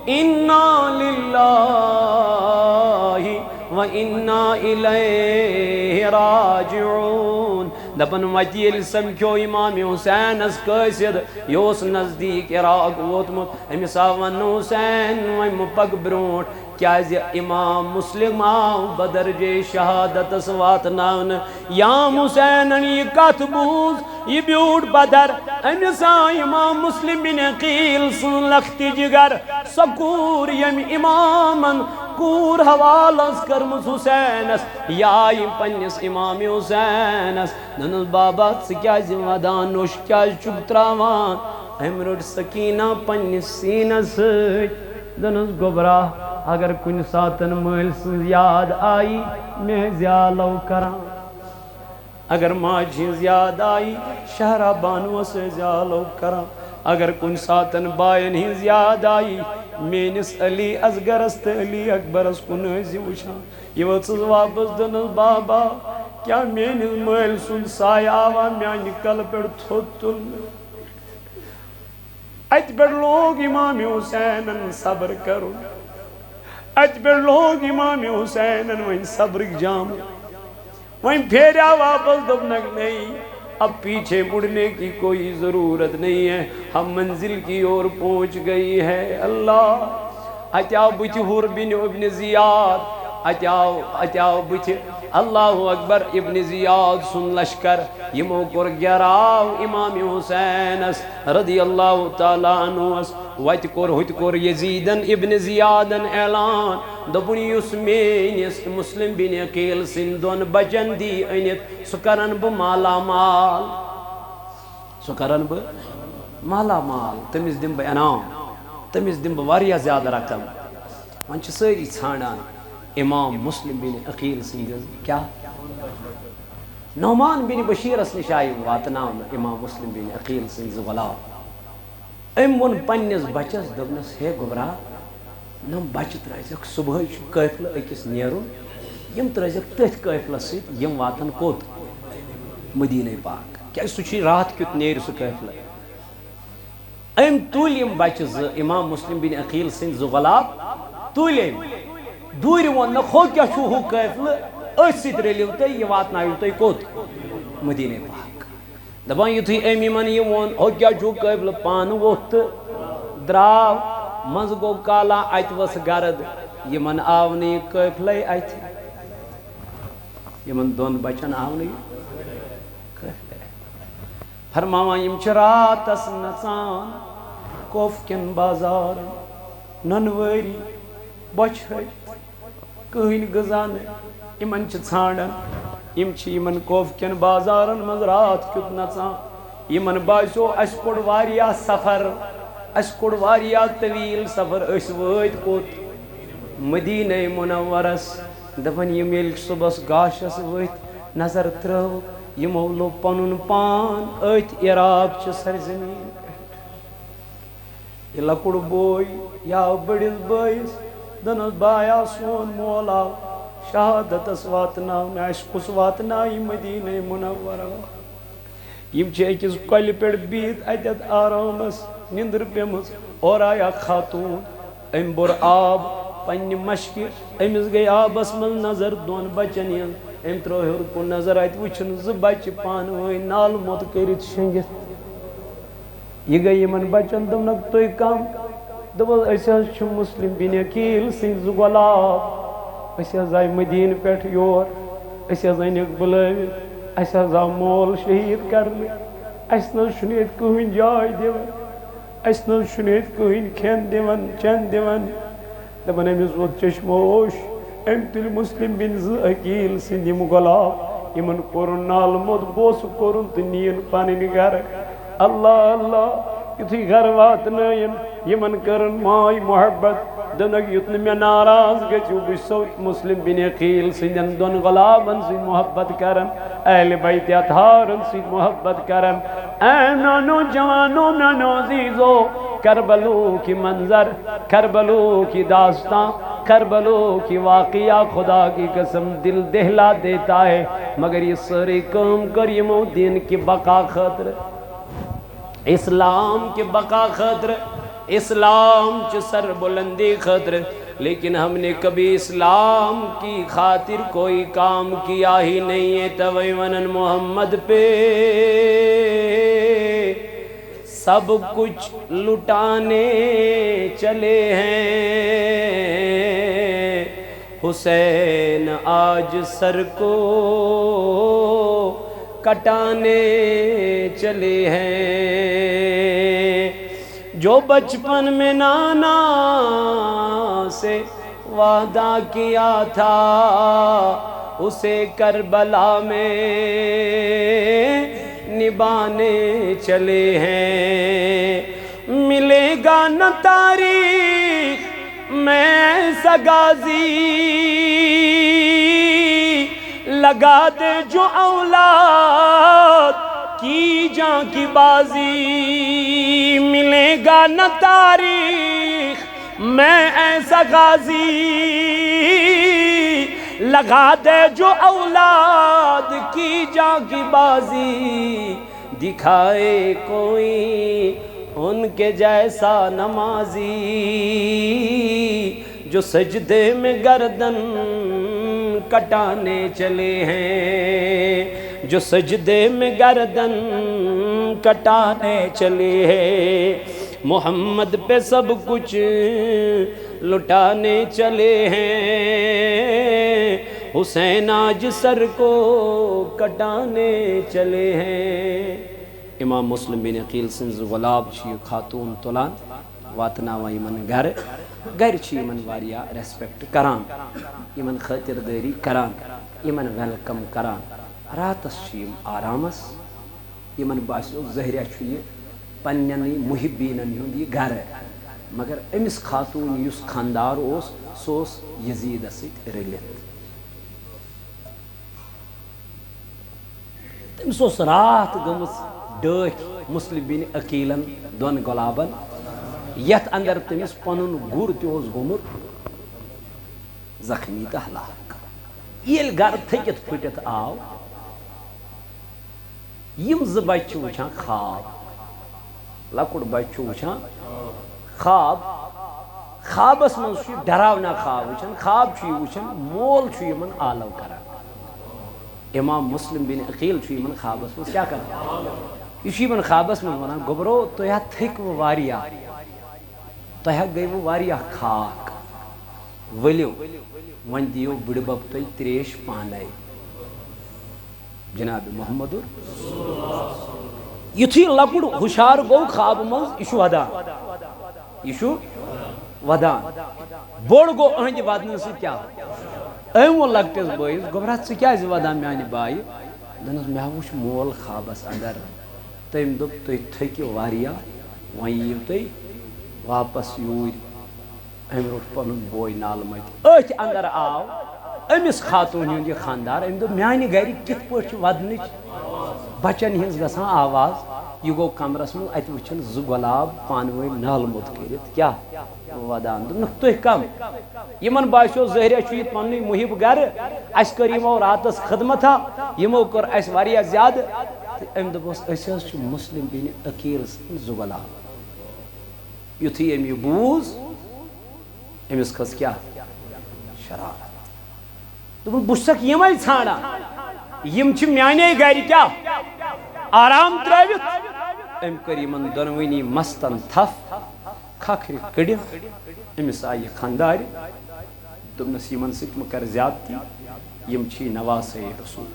انا للہ وَإِنَّا إِلَيْهِ راجعون دپن وتیل سمکھو امام حسین اس قاصد یوس نزدیک عراق ووتمت امس آو ون حسین وم پک برونٹ کیاز امام مسلم آو بدر جے شہادت واتناون یا حسین یہ کت بوز یہ بیوٹ بدر امس آ امام مسلم بن عقیل سن لخت جگر سکور یم امامن کور حوالس کرمس حسینس یا پنس امام حسینس دنس بابا سکیاز ودان نوش کیاز چک تراوان ام رٹ سکینہ پنس سینس دنس گبرا اگر کن ساتن مل سن یاد آئی میں زیالو کران اگر ماجھ یاد آئی شہرہ بانو سے زیالو کران اگر کن ساتن بائن ہی زیاد آئی مینس علی ازگرست علی اکبرس کنزی وشان یہ وچز واپس دنس بابا کیا مینس مل سن سائے آوا میانی کل پر تھوتل ات پر لوگ امام حسینن صبر کرو ات پر لوگ امام حسینن وین صبر جام وین پھیریا واپس دبنک نہیں اب پیچھے مڑنے کی کوئی ضرورت نہیں ہے ہم منزل کی اور پہنچ گئی ہے اللہ اتیاو بچ حور بن ابن زیاد اتیاو بچ اللہ اکبر ابن زیاد سن لشکر یمو کر گراو امام حسینس رضی اللہ تعالیٰ عنہ وت کور یزیدن ابن زیادن اعلان دپن یس مینس مسلم بن عقیل سن دون بچن دی انت سہ کرن بہ مالا مال سہ کرن بہ مالا مال تمس دم بہ انعام تمس دم بہ واریاہ زیادہ رقم ون چھ ساری ژھانڈان امام مسلم بن عقیل سن کیا نعمان بن بشیرس نش آئی واتناون امام مسلم بن عقیل سن غلام ام ون پنس بچس دپنس ہے گبرا نم بچہ ترازک صبح قافلہ اکس نیرن یم ترازک تتھ قافلہ ست یم واتن کوت مدینہ پاک کیا سہ رات کیت نیر سہ قافلہ ام تول یم بچہ ز امام مسلم بن عقیل سن غلام تول دور ون ہو کیا چھو ہو قافلہ اس ست رلیو تھی یہ واتنائیو تھی کوت مدینہ پاک دپان یتھی امی من یہ ون ہو کیا چھو قافلہ پان ووت دراو مز گو کالا ات وس گرد یہ من آو نی قافلہ ات یہ من دون بچن آو نی قافلہ فرماوان یم چھ راتس نژان کوف کن بازار ننواری بچھ کہین غزان یمن چھ ژھانڈان یم چھ یمن کوف کین بازارن مز رات کیت نژان یمن باسیو اس کوڑ واریاہ سفر اس کوڑ واریاہ طویل سفر اس وٲتۍ کوٚت مدینہ منورس دپن یم ییٚلہِ صبحس گاشس ؤتھۍ نظر ترٲو یمو لوٚب پنُن پان أتھۍ عراق چہِ سرزمین یہ لۄکُٹ بوے یا بٔڑِس بٲیِس دنس بایا سون مول آو شہادتس واتناونہِ اَسہِ کُس واتنایہِ مدینہ منورہ یم چھِ أکِس کۄلہِ پٮ۪ٹھ بِہِتھ اتٮ۪تھ آرامس نِندٕر پیٚمٕژ اور آیا خاتوٗن أمۍ بوٚر آب پننہِ مشکہِ أمِس گٔے آبس منٛز نظر دۄن بچن ہٕنٛز أمۍ ترٲو ہیوٚر کُن نظر اتہِ وٕچھُن زٕ بچہِ پانہٕ ؤنۍ نالہٕ موٚت کٔرِتھ شٔنگِتھ یہ گئی یمن بچن دوٚپنکھ تُہۍ کم دوٚپُس أسۍ حظ چھِ مُسلِم بِن عقیٖل سٕنٛدۍ زٕ غۄلام أسۍ حظ آیہِ مدیٖنہ پٮ۪ٹھ یور أسۍ حظ أنِکھ بُلٲوِتھ اَسہِ حظ آو مول شہیٖد کرنہِ اَسہِ نہ حظ چھُنہٕ ییٚتہِ کٕہٕنۍ جاے دِوان اَسہِ نہ حظ چھُنہٕ ییٚتہِ کٕہٕنۍ کھٮ۪ن دِوان چٮ۪ن دِوان دپان أمِس ووت چشموش أمۍ تُلۍ مُسلِم بِن زٕ عقیٖل سٕنٛدۍ یِم غۄلام یمن کوٚرُن نالہٕ موٚت بوسہٕ کوٚرُن تہٕ نِیِن پنٕنۍ گرٕ اللہ اللہ یُتھُے گرٕ واتنٲیِن یمن کٔرٕن ماے محبت دوٚپنکھ یُتھ نہٕ مےٚ ناراض گژھِو بہٕ چھُسو مُسلِم بِن عقیٖل سٕنٛدٮ۪ن دۄن غۄلامن سۭتۍ محبت کران اہلِ بیتِ اطہارن سۭتۍ محبت کران اے میانو جوانو میانو عزیزو کربلو کی منظر کربلو کی داستان کربلو کی واقعہ خدا کی قسم دل دہلا دیتا ہے مگر یہ ساری کام کر یمو دین کی بقا خاطر اسلام کے بقا خاطر اسلام چ سر بلندی خاطر لیکن ہم نے کبھی اسلام کی خاطر کوئی کام کیا ہی نہیں ہے تویمن محمد پہ سب کچھ لٹانے چلے ہیں حسین آج سر کو کٹانے چلے ہیں جو بچپن میں نانا سے وعدہ کیا تھا اسے کربلا میں نبھانے چلے ہیں ملے گا نہ تاریخ میں ایسا غازی لگا دے جو اولاد کی جان کی بازی ملے گا نہ تاریخ میں ایسا غازی لگا دے جو اولاد کی جان کی بازی دکھائے کوئی ان کے جیسا نمازی جو سجدے میں گردن کٹانے چلے ہیں جو سجدے میں گردن کٹانے چلے ہیں محمد پہ سب کچھ لٹانے چلے ہیں حسین آج سر کو کٹانے چلے ہیں امام مسلم بن عقیل سنز غلاب چھ خاتون تلان واتناوا یمن گر چھ یمن واریا ریسپیکٹ کران یمن خاطرداری کران یمن ویلکم کران راتس چھ یم آرامس یمن باسیو ظاہرہ چھ یہ پننی محبینن ہند یہ گھر مگر امس خاتون یس خاندار سوس یزید ست رلت تمس رات گمس ڈاکھ مسلم بن عقیلن دون غلابن یت اندر تمس پنن گر تس گومت زخمی تہ ہلاک یل گر تھکت پھٹت آو یم ز بچ وچھان خواب لکڑ بچ وچھان خوابس من ڈراونا خواب وچھان خواب وچھان مول یمن آلو کران امام مسلم بن عقیل یمن خوابس من کیا کران یہ یمن خوابس من ونان گوبرو تہ تھکو واریاہ تہ گئی واریاہ خاک ولیو ون دیو بڑبب تھی تریش پانے جناب محمد یتھی لکڑ ہوشار گو خواب مز یہ ودان بوڑ گو اہند ودن سے کیا ام وہ لکٹس بٲیِس گوٚبرا ژٕ کیٛازِ وَدان میٛانہِ بایہِ دوٚپنَس مےٚ وُچھ مول خوابَس اندر تٔمۍ دوٚپ تُہۍ تھٔکِو واریاہ وۄنۍ یِیِو تُہۍ واپس یوٗرۍ أمۍ روٚٹ پَنُن بوے نالہٕ مٔتۍ أتھۍ اندر آو أمِس خاتوٗن ہُنٛد یہِ خانٛدار أمۍ دوٚپ میٛانہِ گرِ کِتھ پٲٹھۍ چھِ وَدنٕچ بَچَن ہِنٛز گژھان آواز یہِ گوٚو کمرس منٛز اَتہِ وٕچھِن زٕ گۄلاب پانہٕ ؤنۍ نالہٕ موٚت کٔرِتھ کیٛاہ وَدان دوٚپنکھ تُہۍ کَم یِمن باسیو ظٲہرا چھُ یہِ پنٛنُے مُحِب گرٕ اَسہِ کٔر یِمو راتس خدمتھا یِمو کٔر اَسہِ واریاہ زیادٕ تہٕ أمۍ دوٚپُس أسۍ حظ چھِ مُسلِم بِنہِ عقیٖل سٕنٛدۍ زٕ گۄلاب یُتھُے أمۍ یہِ بوٗز أمِس کھٔژ کیٛاہ شرارت دوٚپُن بہٕ چھُسکھ یِمے ژھانڈان یِم چھِ میانے گرِ کیٛاہ آرام ترٲوِتھ أمۍ کٔر یِمن دۄنوٕنی مستن تھپھ کھکھرِ کٔڑِتھ أمِس آیہِ خانٛدارِ دوٚپنس یِمن سۭتۍ مہٕ کر زیادتی یِم چھی نواسے رسوٗل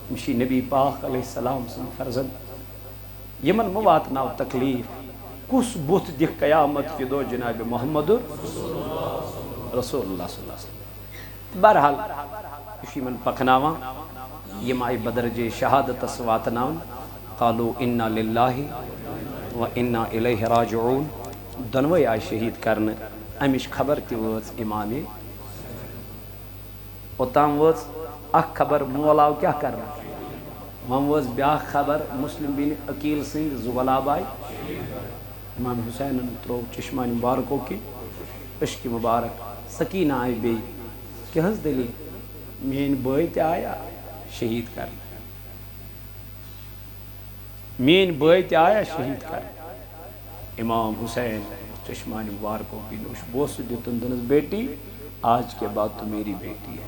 یِم چھی نبی پاک علیہ السلام سٕنٛدۍ فرزند یِمن مہٕ واتناو تکلیٖف کُس بُتھ دِکھ قیامت کہِ دۄہ جنابِ محمد رسول اللہ صلی اللہ علیہ وسلم بہرحال یہِ چھُ یِمن پکناوان یِم آیہِ بدرجے شہادتس واتناونہٕ قالو انا للہ و انا الیہ راجعون دۄنوَے آیہِ شہیٖد کرنہٕ امِچ خبر تہِ وٲژ اِمامے اوٚتام وٲژ اکھ خبر مول آو کیٛاہ کرنہٕ وۄنۍ وٲژ بیٛاکھ خبر مُسلِم بِنہِ عقیٖل سٕنٛدۍ زٕ گۄلاب آیہِ امام حُسینن ترٛوو چشمانہِ مُبارکو کِنۍ اشکہِ مُبارک سکیٖنہ آیہِ بیٚیہِ کیٛاہ حظ دٔلیٖل میٛٲنۍ بٲے تہِ آیا شہیٖد کرنہٕ میٛٲنۍ بٲے تہِ آیا شہیٖد کرنہٕ امام حسین چشمانہِ مُبارکو کِنۍ اوس بوسہٕ دیُتُن دوٚپنس بیٹی آج کے بعد تو میری بیٹی ہے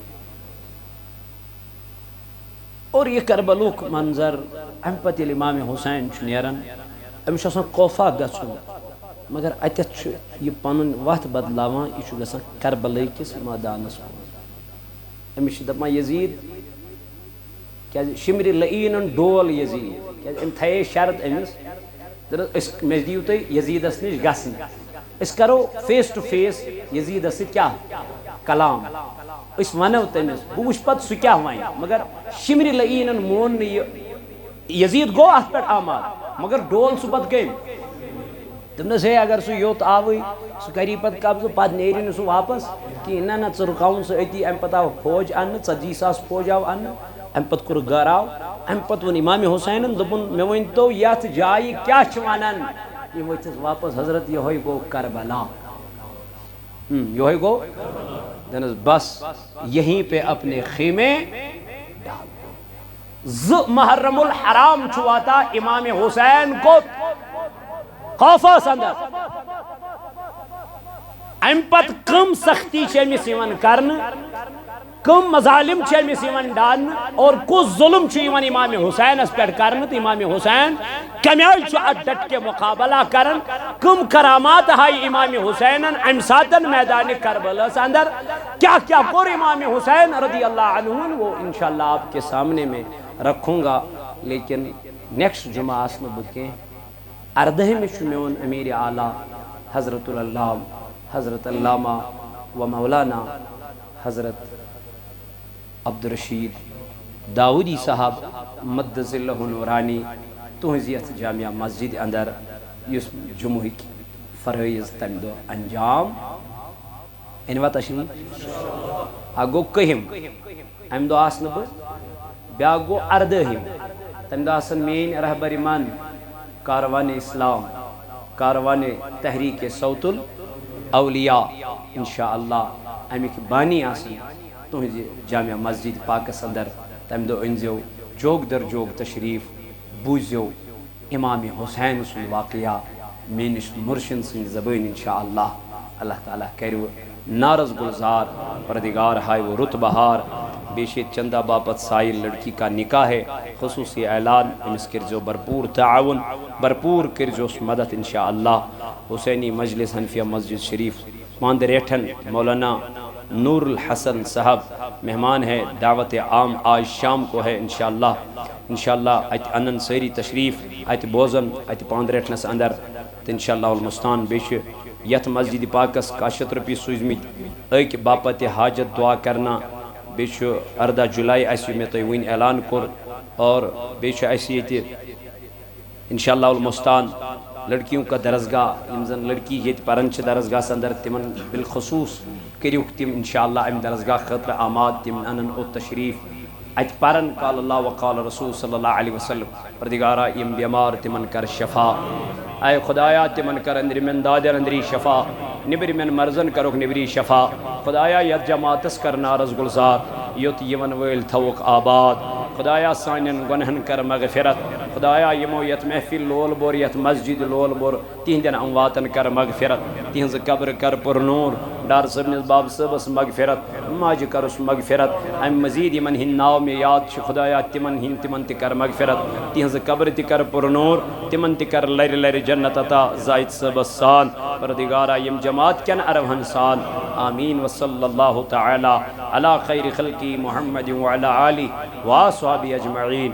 اور یہِ کربلُک منظر امہِ پتہٕ ییٚلہِ امام حُسین چھُ نیران أمِس چھُ آسان کوفہ گژھُن مگر اتٮ۪تھ چھُ یہِ پنُن وتھ بدلاوان یہِ چھُ گژھان کربلے کِس مٲدانس کُن أمِس چھِ دپان یزیٖد کیٛازِ شِمرِ لعیٖنن ڈول یزیٖد کیٛازِ أمۍ تھایے شرط أمِس دوٚپنس مےٚ دِیِو تُہۍ یزیٖدس نِش گژھنہٕ أسۍ کرو فیس ٹُو فیس یزیٖدس سۭتۍ کیٛاہ کلام أسۍ ونو تٔمِس بہٕ وٕچھٕ پتہٕ سُہ کیٛاہ وَنہِ مگر شِمرِ لعیٖنن مون نہٕ یہِ یزیٖد گوٚو اتھ پٮ۪ٹھ آماد مگر ڈول سُہ پتہٕ کٔمۍ دوٚپنس ہے اگر سُہ یوٚت آوٕے سُہ کری پتہٕ قبضہٕ پتہٕ نیرِ نہٕ سُہ واپس کِہیٖنۍ نہ ژٕ رُکاوُن سُہ أتی امہِ پتہٕ آو فوج اننہٕ 40,000 فوج آو اننہٕ امہِ پتہٕ کوٚرُکھ گرٕ آو امہِ پتہٕ ووٚن امام حُسینن دوٚپُن مےٚ ؤنۍتو یتھ جایہِ کیٛاہ چھِ ونان یہِ ؤتھِس واپس حضرت یِہوے گوٚو کربلا یِہوے گوٚو دوٚپنس بس یہیں پہ اپنے خیمے ڈال زٕ محرم الحرام چھُ واتان امام حُسین کوٚت خوفس اندر امہِ پتہٕ کٕم سختی چھِ أمِس یِوان کرنہٕ کٕم مظالم چھِ أمِس یِوان ڈالنہٕ اور کُس ظُلم چھُ یِوان امام حُسینس پٮ۪ٹھ کرنہٕ تہٕ امام حُسین کمہِ آیہِ چھُ اتھ ڈٹ کے مُقابلہ کران کٕم کرامات ہایہِ امام حُسینن امہِ ساتن میدانِ کربلاہس اندر کیا کیا کوٚر امام حُسین رضی اللہ عنہ وہ انشاءاللہ آپ کے سامنے میں رکھوں گا لیکن نیکسٹ جمعہ آس نہٕ بہٕ کینٛہہ 18 چھُ میون امیر اعلیٰ حضرت العلام حضرت علامہ و مولانا حضرت عبدالرشید داؤدی صاحب مدظ اللہ نورانی تُہنٛزِ یتھ جامعہ مسجد اندر یُس جمعہٕکۍ فرٲیض تمہِ دۄہ انجام أنوا تشریٖف اکھ گوٚو کٔہِم امہِ دۄہ آس نہٕ بہٕ بیٛاکھ گوٚو 18ہِم تمہِ دۄہ آسن میٲنۍ رہبرِمان کاروانِ اسلام کاروانِ تحریٖک صوت الاولیاء انشاء اللہ امِکۍ بانی آسن تُہنٛزِ جامعہ مسجد پاکس اندر تمہِ دۄہ أنزیو جوگ در جوگ تشریٖف بوٗززیو امام حُسین سُنٛد واقعہ میٲنِس مُرشِد سٕنٛدِ زبٲنۍ انشاء اللہ اللہ تعالیٰ کَرِوٕ نارس گُلزار پردگار ہایہِ رُت بہار بیٚیہِ چھِ ییٚتہِ چندا باپت سائل لڑکی کا نکاح ہے خصوٗصی اعلان أمِس کٔرۍزیو بھرپوٗر تعاوُن بھرپوٗر کٔرۍزیوس مدد انشاء اللہ حُسینی مجلس حنفیہ مسجد شریف ماندریٹھن مولانا نور الحسن صاحب مہمان ہے دعوت عام آج شام کو ہے انشاءاللہ اتہ انن سٲری تشریٖف اتہ بوزن اتہ پاندریٹھنس اندر تہٕ انشاءاللہ المستان بیٚیہِ چھِ یت مسجد پاکس 100 رۄپیہِ سوٗزمٕتۍ أکۍ باپتہِ حاجت دعا کرنا بیٚیہِ چھُ 18 جُلائی اَسہِ مےٚ تۄہہِ وٕنۍ اعلان کوٚر اور بیٚیہِ چھُ اَسہِ ییٚتہِ انشاءاللہ المستان لڑکیوں کا درسگاہ یم زن لڑکی یہ پرن چھ درسگاہ اندر تمن بالخصوص کریوک تم انشاءاللہ ام درسگاہ خطر آماد تم انن او تشریف ات پرن قال اللہ وقال رسول صلی اللہ علیہ وسلم پردگارا یم بیمار تمن کر شفا اے خدایا تمن کر اندر من دادر اندری شفا نبر من مرزن کروک نبری شفا خدایا یت جماعتس کر نارز گلزار یوت یمن ویل تھوک آباد خدایا سانن گنہن کر مغفرت خدایا یمو یت محفل لول بور یت مسجد لول بور تہندین امواتن کر مغفرت تہنز قبر کر پر نور ڈار صبنس باب صبس مغفرت ماج کرس مغفرت ام مزید یمن ہن ناو میں یاد چھ خدایا تمن تہ کر مغفرت تہنز قبر تہ کر پر نور تمن تہ کر لر لر جنت عطا زائد صبس سان پردگارا یم جماعت کن اروہن سان آمین وصلی اللہ تعالی علی خیر خلقی محمد وعلی آلہ واصحابہ اجمعین.